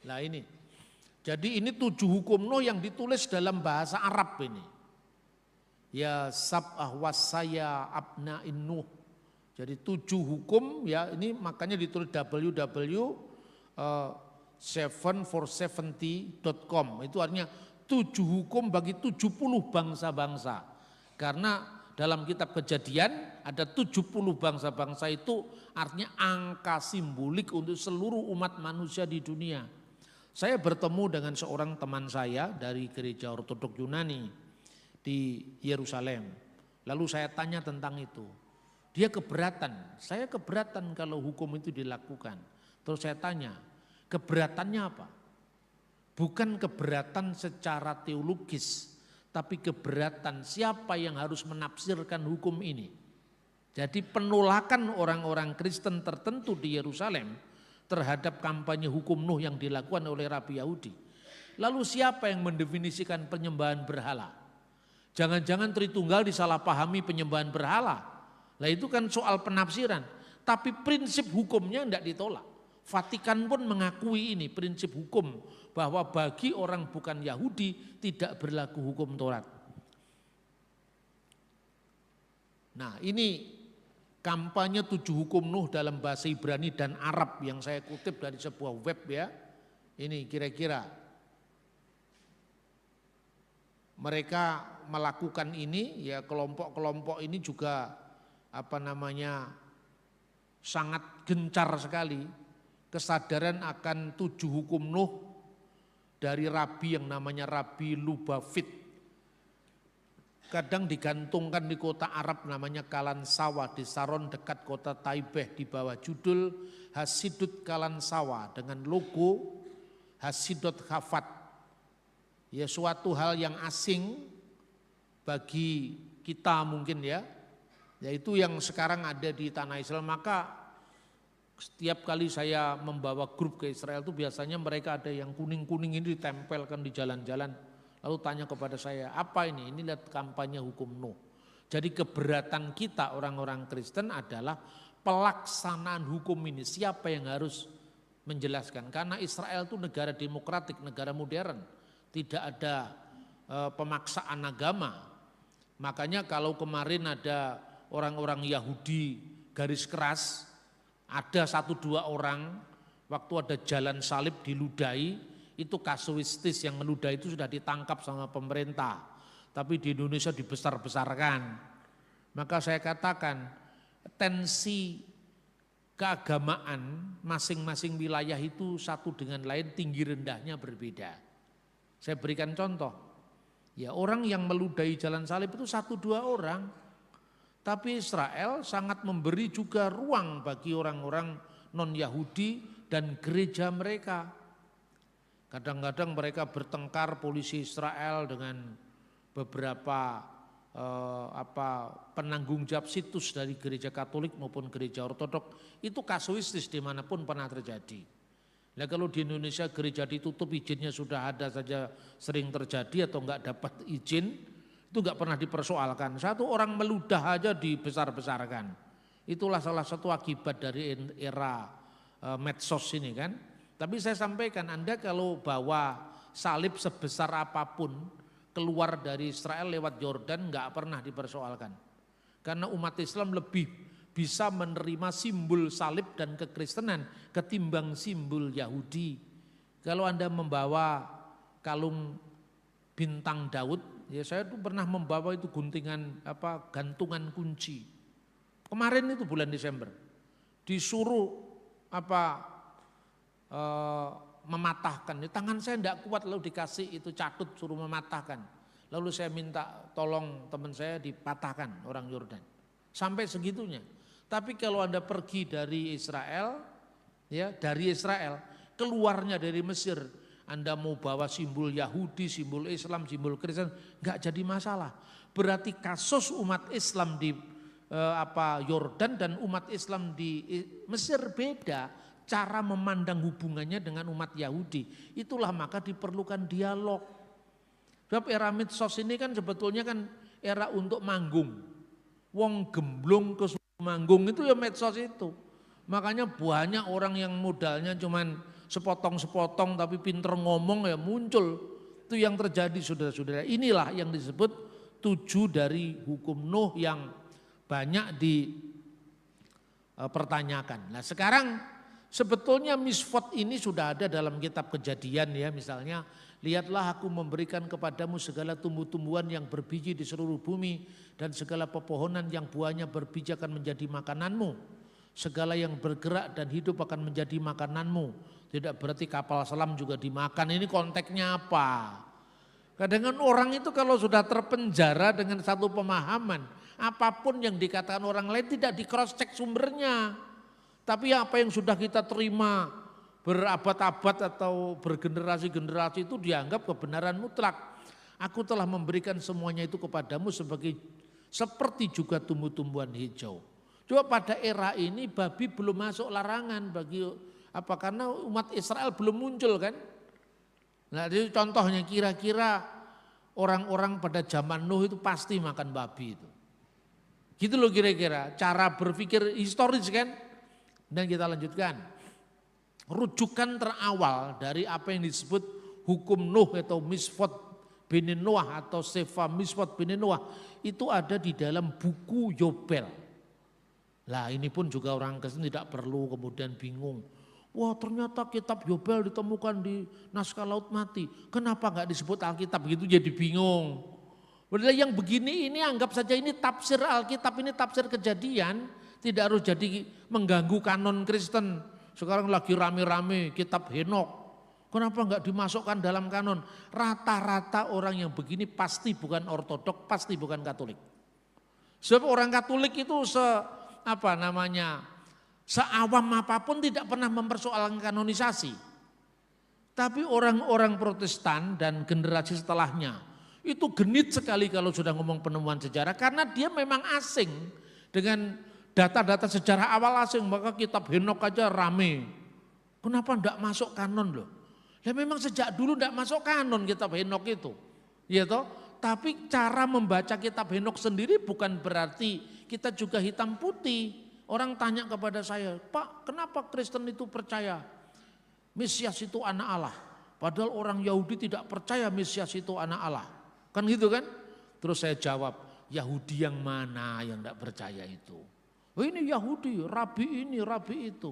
Nah ini. Jadi ini 7 hukum Nuh yang ditulis dalam bahasa Arab ini. Ya sab'ah wasaya abna'in Nuh. Jadi 7 hukum ya, ini makanya ditulis www.7for70.com. Itu artinya 7 hukum bagi 70 bangsa-bangsa. Karena dalam kitab Kejadian ada 70 bangsa-bangsa, itu artinya angka simbolik untuk seluruh umat manusia di dunia. Saya bertemu dengan seorang teman saya dari gereja Ortodok Yunani di Yerusalem. Lalu saya tanya tentang itu. Dia keberatan, saya keberatan kalau hukum itu dilakukan. Terus saya tanya, keberatannya apa? Bukan keberatan secara teologis, tapi keberatan siapa yang harus menafsirkan hukum ini. Jadi penolakan orang-orang Kristen tertentu di Yerusalem terhadap kampanye hukum Nuh yang dilakukan oleh Rabi Yahudi. Lalu siapa yang mendefinisikan penyembahan berhala? Jangan-jangan Tritunggal disalahpahami penyembahan berhala. Nah itu kan soal penafsiran. Tapi prinsip hukumnya tidak ditolak. Vatikan pun mengakui ini prinsip hukum, bahwa bagi orang bukan Yahudi tidak berlaku hukum Taurat. Nah ini kampanye 7 hukum Nuh dalam bahasa Ibrani dan Arab yang saya kutip dari sebuah web ya. Ini kira-kira mereka melakukan ini ya, kelompok-kelompok ini juga sangat gencar sekali kesadaran akan 7 hukum Nuh dari rabi yang namanya Rabi Lubavitch. kadang digantungkan di kota Arab namanya Kalansawa di Saron dekat kota Taibeh di bawah judul Hasidut Kalansawa dengan logo Hasidut Khafat. Ya suatu hal yang asing bagi kita mungkin ya, yaitu yang sekarang ada di tanah Israel. Maka setiap kali saya membawa grup ke Israel itu biasanya mereka ada yang kuning-kuning ini ditempelkan di jalan-jalan. Lalu tanya kepada saya, apa ini? Ini lihat kampanye hukum Nuh. Jadi keberatan kita orang-orang Kristen adalah pelaksanaan hukum ini. Siapa yang harus menjelaskan? Karena Israel itu negara demokratik, negara modern. Tidak ada pemaksaan agama. Makanya kalau kemarin ada orang-orang Yahudi garis keras, ada 1-2 orang waktu ada jalan salib diludahi, itu kasuistis yang meludahi itu sudah ditangkap sama pemerintah. Tapi di Indonesia dibesar-besarkan. Maka saya katakan tensi keagamaan masing-masing wilayah itu satu dengan lain tinggi rendahnya berbeda. Saya berikan contoh. Ya, orang yang meludahi jalan salib itu 1-2 orang. Tapi Israel sangat memberi juga ruang bagi orang-orang non-Yahudi dan gereja mereka. Kadang-kadang mereka bertengkar polisi Israel dengan beberapa penanggung jawab situs dari gereja Katolik maupun gereja Ortodok. Itu kasuistis dimanapun pernah terjadi. Nah kalau di Indonesia gereja ditutup izinnya sudah ada saja sering terjadi atau enggak dapat izin, itu enggak pernah dipersoalkan. Satu orang meludah aja dibesar-besarkan. Itulah salah satu akibat dari era medsos ini kan. Tapi saya sampaikan Anda kalau bawa salib sebesar apapun keluar dari Israel lewat Yordan enggak pernah dipersoalkan. Karena umat Islam lebih bisa menerima simbol salib dan kekristenan ketimbang simbol Yahudi. Kalau Anda membawa kalung bintang Daud, ya saya tuh pernah membawa itu guntingan gantungan kunci. Kemarin itu bulan Desember disuruh mematahkan. Tangan saya tidak kuat lalu dikasih itu catut suruh mematahkan. Lalu saya minta tolong teman saya dipatahkan orang Yordan. Sampai segitunya. Tapi kalau Anda pergi dari Israel, ya dari Israel, keluarnya dari Mesir, Anda mau bawa simbol Yahudi, simbol Islam, simbol Kristen, nggak jadi masalah. Berarti kasus umat Islam di Yordan dan umat Islam di Mesir beda. Cara memandang hubungannya dengan umat Yahudi. Itulah maka diperlukan dialog. Sebab era medsos ini kan sebetulnya kan era untuk manggung. Wong gemblung ke manggung itu ya medsos itu. Makanya banyak orang yang modalnya cuman sepotong-sepotong tapi pinter ngomong ya muncul. Itu yang terjadi saudara-saudara. Inilah yang disebut 7 dari hukum Nuh yang banyak dipertanyakan. Nah sekarang sebetulnya misfot ini sudah ada dalam kitab Kejadian ya, misalnya lihatlah aku memberikan kepadamu segala tumbuh-tumbuhan yang berbiji di seluruh bumi dan segala pepohonan yang buahnya berbiji akan menjadi makananmu. Segala yang bergerak dan hidup akan menjadi makananmu. Tidak berarti kapal selam juga dimakan. Ini konteksnya apa? Kadang-kadang orang itu kalau sudah terpenjara dengan satu pemahaman, apapun yang dikatakan orang lain tidak di cross check sumbernya. Tapi apa yang sudah kita terima berabad-abad atau bergenerasi-generasi itu dianggap kebenaran mutlak. Aku telah memberikan semuanya itu kepadamu seperti juga tumbuh-tumbuhan hijau. Coba pada era ini babi belum masuk larangan karena umat Israel belum muncul kan. Nah itu contohnya kira-kira orang-orang pada zaman Nuh itu pasti makan babi itu. Gitu loh kira-kira cara berpikir historis kan. Dan kita lanjutkan, rujukan terawal dari apa yang disebut hukum Nuh atau misfot bini Noah atau sefa misfot bini Noah itu ada di dalam buku Yobel. Lah ini pun juga orang Kristen tidak perlu kemudian bingung. Wah ternyata kitab Yobel ditemukan di naskah Laut Mati. Kenapa nggak disebut Alkitab gitu jadi bingung. Padahal yang begini ini anggap saja ini tafsir Alkitab, ini tafsir Kejadian. Tidak harus jadi mengganggu kanon Kristen. Sekarang lagi rame-rame kitab Henok. Kenapa enggak dimasukkan dalam kanon? Rata-rata orang yang begini pasti bukan ortodok, pasti bukan Katolik. Sebab orang Katolik itu seawam apapun tidak pernah mempersoalkan kanonisasi. Tapi orang-orang Protestan dan generasi setelahnya itu genit sekali kalau sudah ngomong penemuan sejarah karena dia memang asing dengan data-data sejarah awal asing, maka kitab Henok aja rame. Kenapa enggak masuk kanon loh? Ya memang sejak dulu enggak masuk kanon kitab Henok itu. Ya toh? Tapi cara membaca kitab Henok sendiri bukan berarti kita juga hitam putih. Orang tanya kepada saya, "Pak, kenapa Kristen itu percaya Mesias itu anak Allah? Padahal orang Yahudi tidak percaya Mesias itu anak Allah." Kan gitu kan? Terus saya jawab, Yahudi yang mana yang enggak percaya itu? Oh ini Yahudi, rabi ini, rabi itu.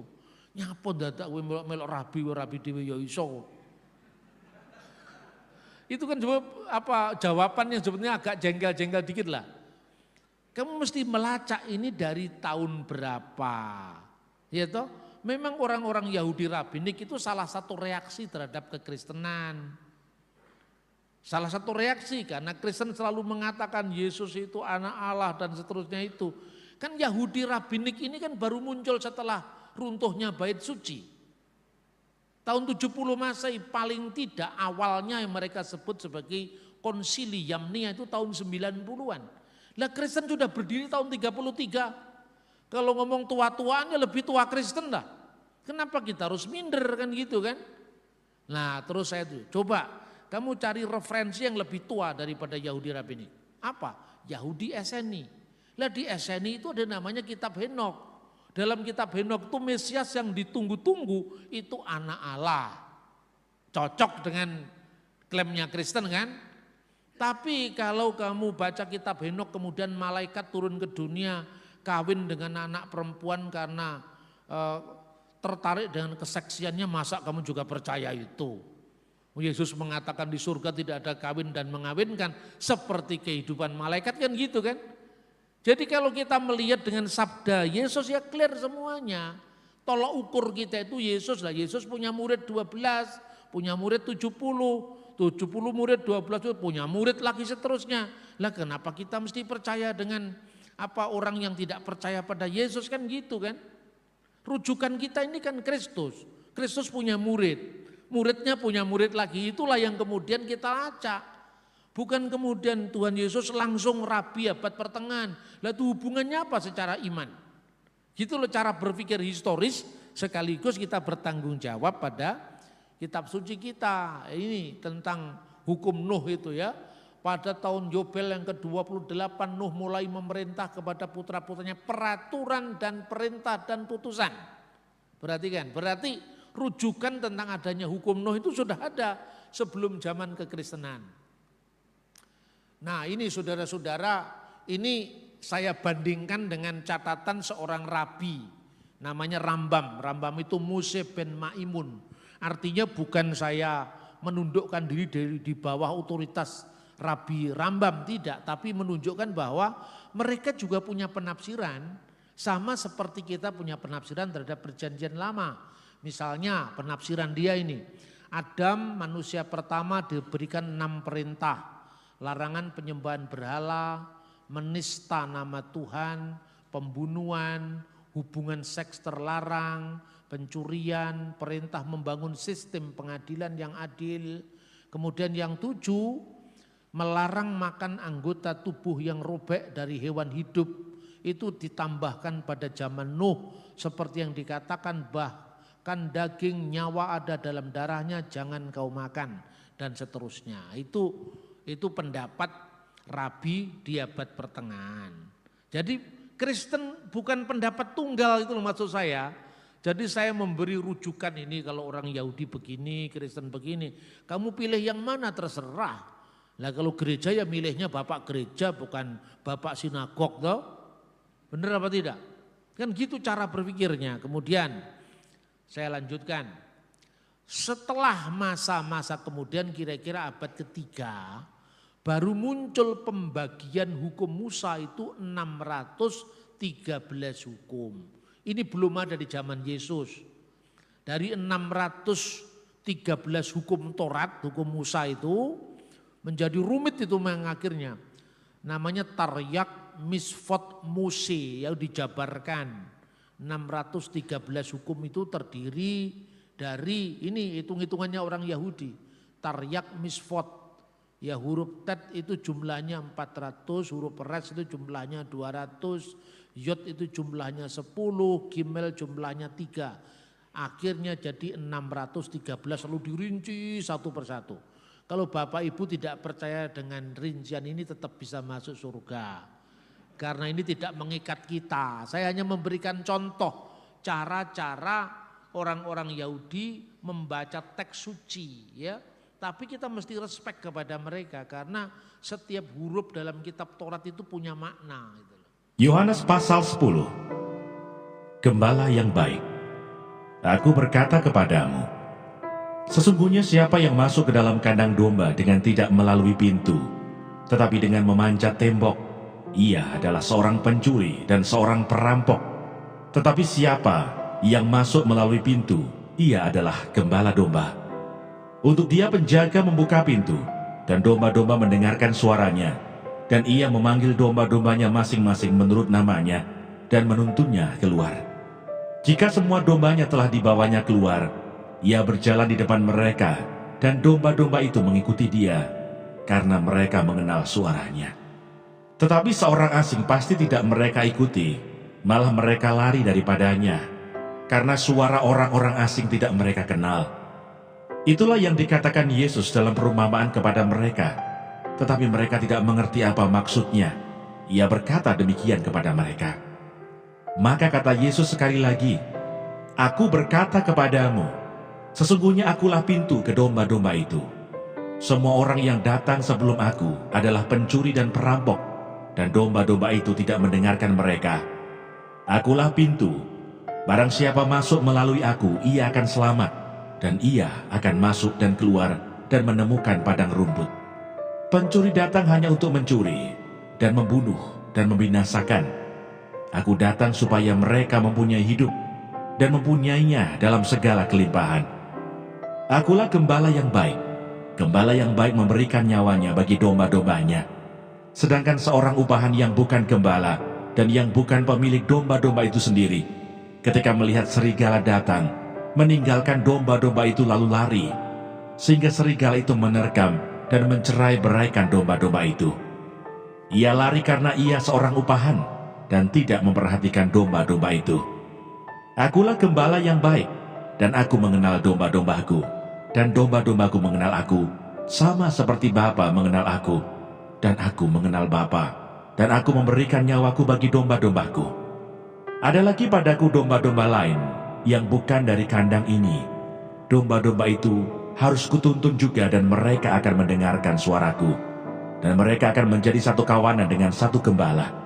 Nyapa dadak kowe melok rabi dhewe ya iso. Itu kan jawaban yang sebetulnya agak jengkel-jengkel dikit lah. Kamu mesti melacak ini dari tahun berapa. Ya toh? Memang orang-orang Yahudi rabbinik itu salah satu reaksi terhadap kekristenan. Salah satu reaksi karena Kristen selalu mengatakan Yesus itu anak Allah dan seterusnya itu. Kan Yahudi rabbinik ini kan baru muncul setelah runtuhnya Bait Suci. Tahun 70 Masehi paling tidak awalnya yang mereka sebut sebagai konsili Yamnia itu tahun 90-an. Lah Kristen sudah berdiri tahun 33. Kalau ngomong tua-tuanya lebih tua Kristen lah. Kenapa kita harus minder kan gitu kan? Nah terus saya tuh coba kamu cari referensi yang lebih tua daripada Yahudi rabbinik. Apa? Yahudi Eseni. Lah di Eseni itu ada namanya kitab Henok. Dalam kitab Henok itu Mesias yang ditunggu-tunggu itu anak Allah. Cocok dengan klaimnya Kristen kan? Tapi kalau kamu baca kitab Henok kemudian malaikat turun ke dunia kawin dengan anak perempuan karena tertarik dengan keseksiannya, masa kamu juga percaya itu? Yesus mengatakan di surga tidak ada kawin dan mengawinkan seperti kehidupan malaikat kan gitu kan? Jadi kalau kita melihat dengan sabda Yesus ya clear semuanya. Tolak ukur kita itu Yesus lah. Yesus punya murid 12, punya murid 70 murid 12 punya murid lagi seterusnya. Lah kenapa kita mesti percaya dengan orang yang tidak percaya pada Yesus kan gitu kan? Rujukan kita ini kan Kristus. Kristus punya murid. Muridnya punya murid lagi. Itulah yang kemudian kita lacak. Bukan kemudian Tuhan Yesus langsung rabi abad pertengahan. Lah itu hubungannya apa secara iman? Gitu loh cara berpikir historis sekaligus kita bertanggung jawab pada kitab suci kita. Ini tentang hukum Nuh itu ya. Pada tahun Yobel yang ke-28 Nuh mulai memerintah kepada putra-putranya peraturan dan perintah dan putusan. Perhatikan, berarti rujukan tentang adanya hukum Nuh itu sudah ada sebelum zaman kekristenan. Nah ini saudara-saudara, ini saya bandingkan dengan catatan seorang rabi namanya Rambam. Rambam itu Mose ben Maimun. Artinya bukan saya menundukkan diri di bawah otoritas Rabi Rambam, tidak. Tapi menunjukkan bahwa mereka juga punya penafsiran sama seperti kita punya penafsiran terhadap perjanjian lama. Misalnya penafsiran dia ini, Adam manusia pertama diberikan 6 perintah. Larangan penyembahan berhala, menista nama Tuhan, pembunuhan, hubungan seks terlarang, pencurian, perintah membangun sistem pengadilan yang adil. Kemudian yang 7, melarang makan anggota tubuh yang robek dari hewan hidup. Itu ditambahkan pada zaman Nuh seperti yang dikatakan bahkan daging nyawa ada dalam darahnya jangan kau makan dan seterusnya. Itu pendapat Rabi di abad pertengahan. Jadi Kristen bukan pendapat tunggal itu loh maksud saya. Jadi saya memberi rujukan ini kalau orang Yahudi begini, Kristen begini. Kamu pilih yang mana terserah. Lah kalau gereja ya milihnya bapak gereja bukan bapak sinagog toh. Benar apa tidak? Kan gitu cara berpikirnya. Kemudian saya lanjutkan. Setelah masa-masa kemudian kira-kira abad ketiga baru muncul pembagian hukum Musa itu 613 hukum. Ini belum ada di zaman Yesus. Dari 613 13 hukum Taurat, hukum Musa itu menjadi rumit itu akhirnya. Namanya Taryak Misfot Mose yang dijabarkan. 613 hukum itu terdiri dari ini hitung-hitungannya orang Yahudi. Taryak Misfot, ya huruf tet itu jumlahnya 400, huruf res itu jumlahnya 200, yod itu jumlahnya 10, gimel jumlahnya 3. Akhirnya jadi 613 lalu dirinci satu persatu. Kalau Bapak Ibu tidak percaya dengan rincian ini tetap bisa masuk surga. Karena ini tidak mengikat kita. Saya hanya memberikan contoh cara-cara orang-orang Yahudi membaca teks suci, ya. Tapi kita mesti respek kepada mereka karena setiap huruf dalam kitab Taurat itu punya makna. Yohanes pasal 10. Gembala yang baik. Aku berkata kepadamu, sesungguhnya siapa yang masuk ke dalam kandang domba dengan tidak melalui pintu, tetapi dengan memanjat tembok, ia adalah seorang pencuri dan seorang perampok. Tetapi siapa yang masuk melalui pintu, ia adalah gembala domba. Untuk dia penjaga membuka pintu, dan domba-domba mendengarkan suaranya, dan ia memanggil domba-dombanya masing-masing menurut namanya, dan menuntunnya keluar. Jika semua dombanya telah dibawanya keluar, ia berjalan di depan mereka, dan domba-domba itu mengikuti dia, karena mereka mengenal suaranya. Tetapi seorang asing pasti tidak mereka ikuti, malah mereka lari daripadanya, karena suara orang-orang asing tidak mereka kenal. Itulah yang dikatakan Yesus dalam perumpamaan kepada mereka, tetapi mereka tidak mengerti apa maksudnya. Ia berkata demikian kepada mereka. Maka kata Yesus sekali lagi, Aku berkata kepadamu, sesungguhnya akulah pintu ke domba-domba itu. Semua orang yang datang sebelum aku adalah pencuri dan perampok, dan domba-domba itu tidak mendengarkan mereka. Akulah pintu, barang siapa masuk melalui aku, ia akan selamat, dan ia akan masuk dan keluar dan menemukan padang rumput. Pencuri datang hanya untuk mencuri, dan membunuh, dan membinasakan. Aku datang supaya mereka mempunyai hidup, dan mempunyainya dalam segala kelimpahan. Akulah gembala yang baik. Gembala yang baik memberikan nyawanya bagi domba-dombanya. Sedangkan seorang upahan yang bukan gembala dan yang bukan pemilik domba-domba itu sendiri, ketika melihat serigala datang, meninggalkan domba-domba itu lalu lari, sehingga serigala itu menerkam dan mencerai-beraikan domba-domba itu. Ia lari karena ia seorang upahan dan tidak memperhatikan domba-domba itu. Akulah gembala yang baik, dan aku mengenal domba-dombaku, dan domba-dombaku mengenal aku, sama seperti Bapa mengenal aku, dan aku mengenal Bapa, dan aku memberikan nyawaku bagi domba-dombaku. Ada lagi padaku domba-domba lain yang bukan dari kandang ini. Domba-domba itu harus kutuntun juga, dan mereka akan mendengarkan suaraku, dan mereka akan menjadi satu kawanan dengan satu gembala.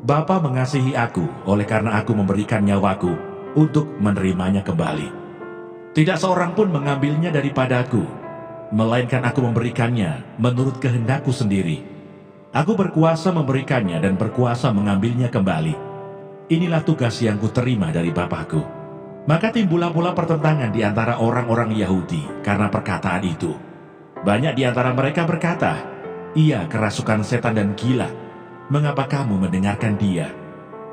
Bapa mengasihi aku oleh karena aku memberikan nyawaku untuk menerimanya kembali. Tidak seorang pun mengambilnya daripadaku, melainkan aku memberikannya menurut kehendakku sendiri. Aku berkuasa memberikannya dan berkuasa mengambilnya kembali. Inilah tugas yang kuterima dari Bapakku. Maka timbullah pula pertentangan di antara orang-orang Yahudi karena perkataan itu. Banyak di antara mereka berkata, Ia kerasukan setan dan gila. Mengapa kamu mendengarkan dia?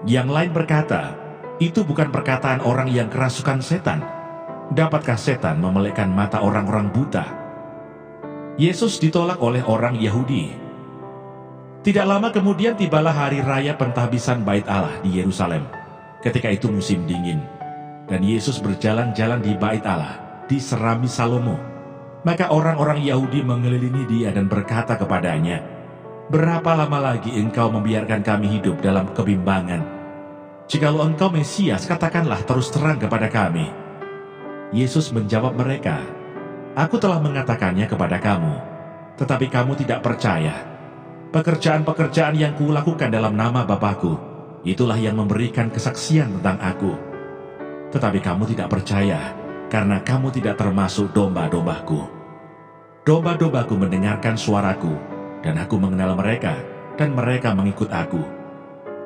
Yang lain berkata, itu bukan perkataan orang yang kerasukan setan. Dapatkah setan memelekkan mata orang-orang buta? Yesus ditolak oleh orang Yahudi. Tidak lama kemudian tibalah hari raya pentahbisan Bait Allah di Yerusalem. Ketika itu musim dingin, dan Yesus berjalan-jalan di Bait Allah, diserami Salomo. Maka orang-orang Yahudi mengelilingi dia dan berkata kepadanya, Berapa lama lagi engkau membiarkan kami hidup dalam kebimbangan? Jikalau engkau Mesias, katakanlah terus terang kepada kami. Yesus menjawab mereka, Aku telah mengatakannya kepada kamu, tetapi kamu tidak percaya. Pekerjaan-pekerjaan yang kulakukan dalam nama Bapakku, itulah yang memberikan kesaksian tentang aku. Tetapi kamu tidak percaya, karena kamu tidak termasuk domba-dombaku. Domba-dombaku mendengarkan suaraku, dan aku mengenal mereka, dan mereka mengikut aku.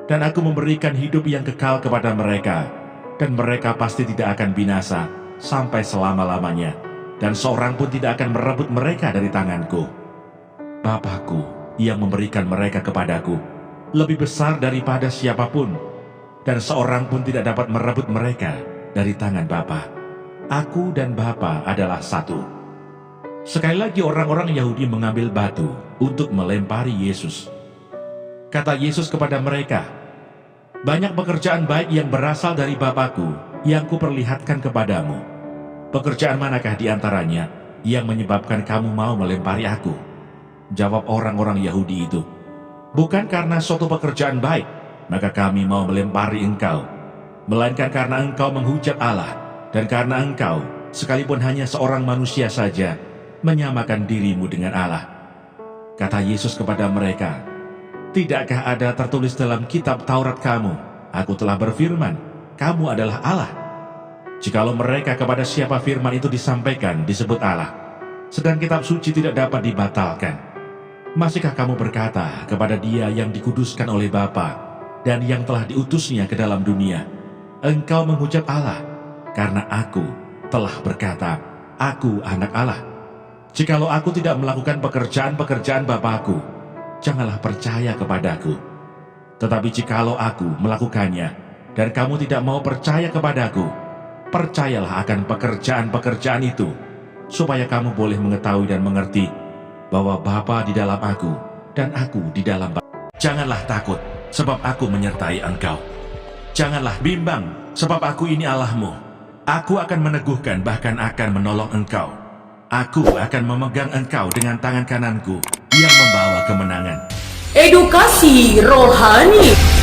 Dan aku memberikan hidup yang kekal kepada mereka, dan mereka pasti tidak akan binasa sampai selama-lamanya, dan seorang pun tidak akan merebut mereka dari tanganku. Bapa-Ku yang memberikan mereka kepadaku lebih besar daripada siapapun, dan seorang pun tidak dapat merebut mereka dari tangan Bapa. Aku dan Bapa adalah satu. Sekali lagi orang-orang Yahudi mengambil batu untuk melempari Yesus. Kata Yesus kepada mereka, "Banyak pekerjaan baik yang berasal dari Bapa-Ku yang kuperlihatkan kepadamu. Pekerjaan manakah di antaranya yang menyebabkan kamu mau melempari aku?" Jawab orang-orang Yahudi itu, "Bukan karena suatu pekerjaan baik, maka kami mau melempari engkau, melainkan karena engkau menghujat Allah, dan karena engkau, sekalipun hanya seorang manusia saja, menyamakan dirimu dengan Allah." Kata Yesus kepada mereka, "Tidakkah ada tertulis dalam kitab Taurat kamu, aku telah berfirman, kamu adalah Allah?" Jikalau mereka kepada siapa firman itu disampaikan disebut Allah, sedang kitab suci tidak dapat dibatalkan, masihkah kamu berkata kepada Dia yang dikuduskan oleh Bapa dan yang telah diutusnya ke dalam dunia, engkau menghujat Allah, karena aku telah berkata, aku anak Allah? Jikalau aku tidak melakukan pekerjaan-pekerjaan Bapa-Ku, janganlah percaya kepadaku. Tetapi jikalau aku melakukannya, dan kamu tidak mau percaya kepadaku, percayalah akan pekerjaan-pekerjaan itu, supaya kamu boleh mengetahui dan mengerti bahwa Bapa di dalam aku, dan aku di dalam Bapa. Janganlah takut, sebab aku menyertai engkau. Janganlah bimbang, sebab aku ini Allahmu. Aku akan meneguhkan, bahkan akan menolong engkau. Aku akan memegang engkau dengan tangan kananku yang membawa kemenangan. Edukasi rohani.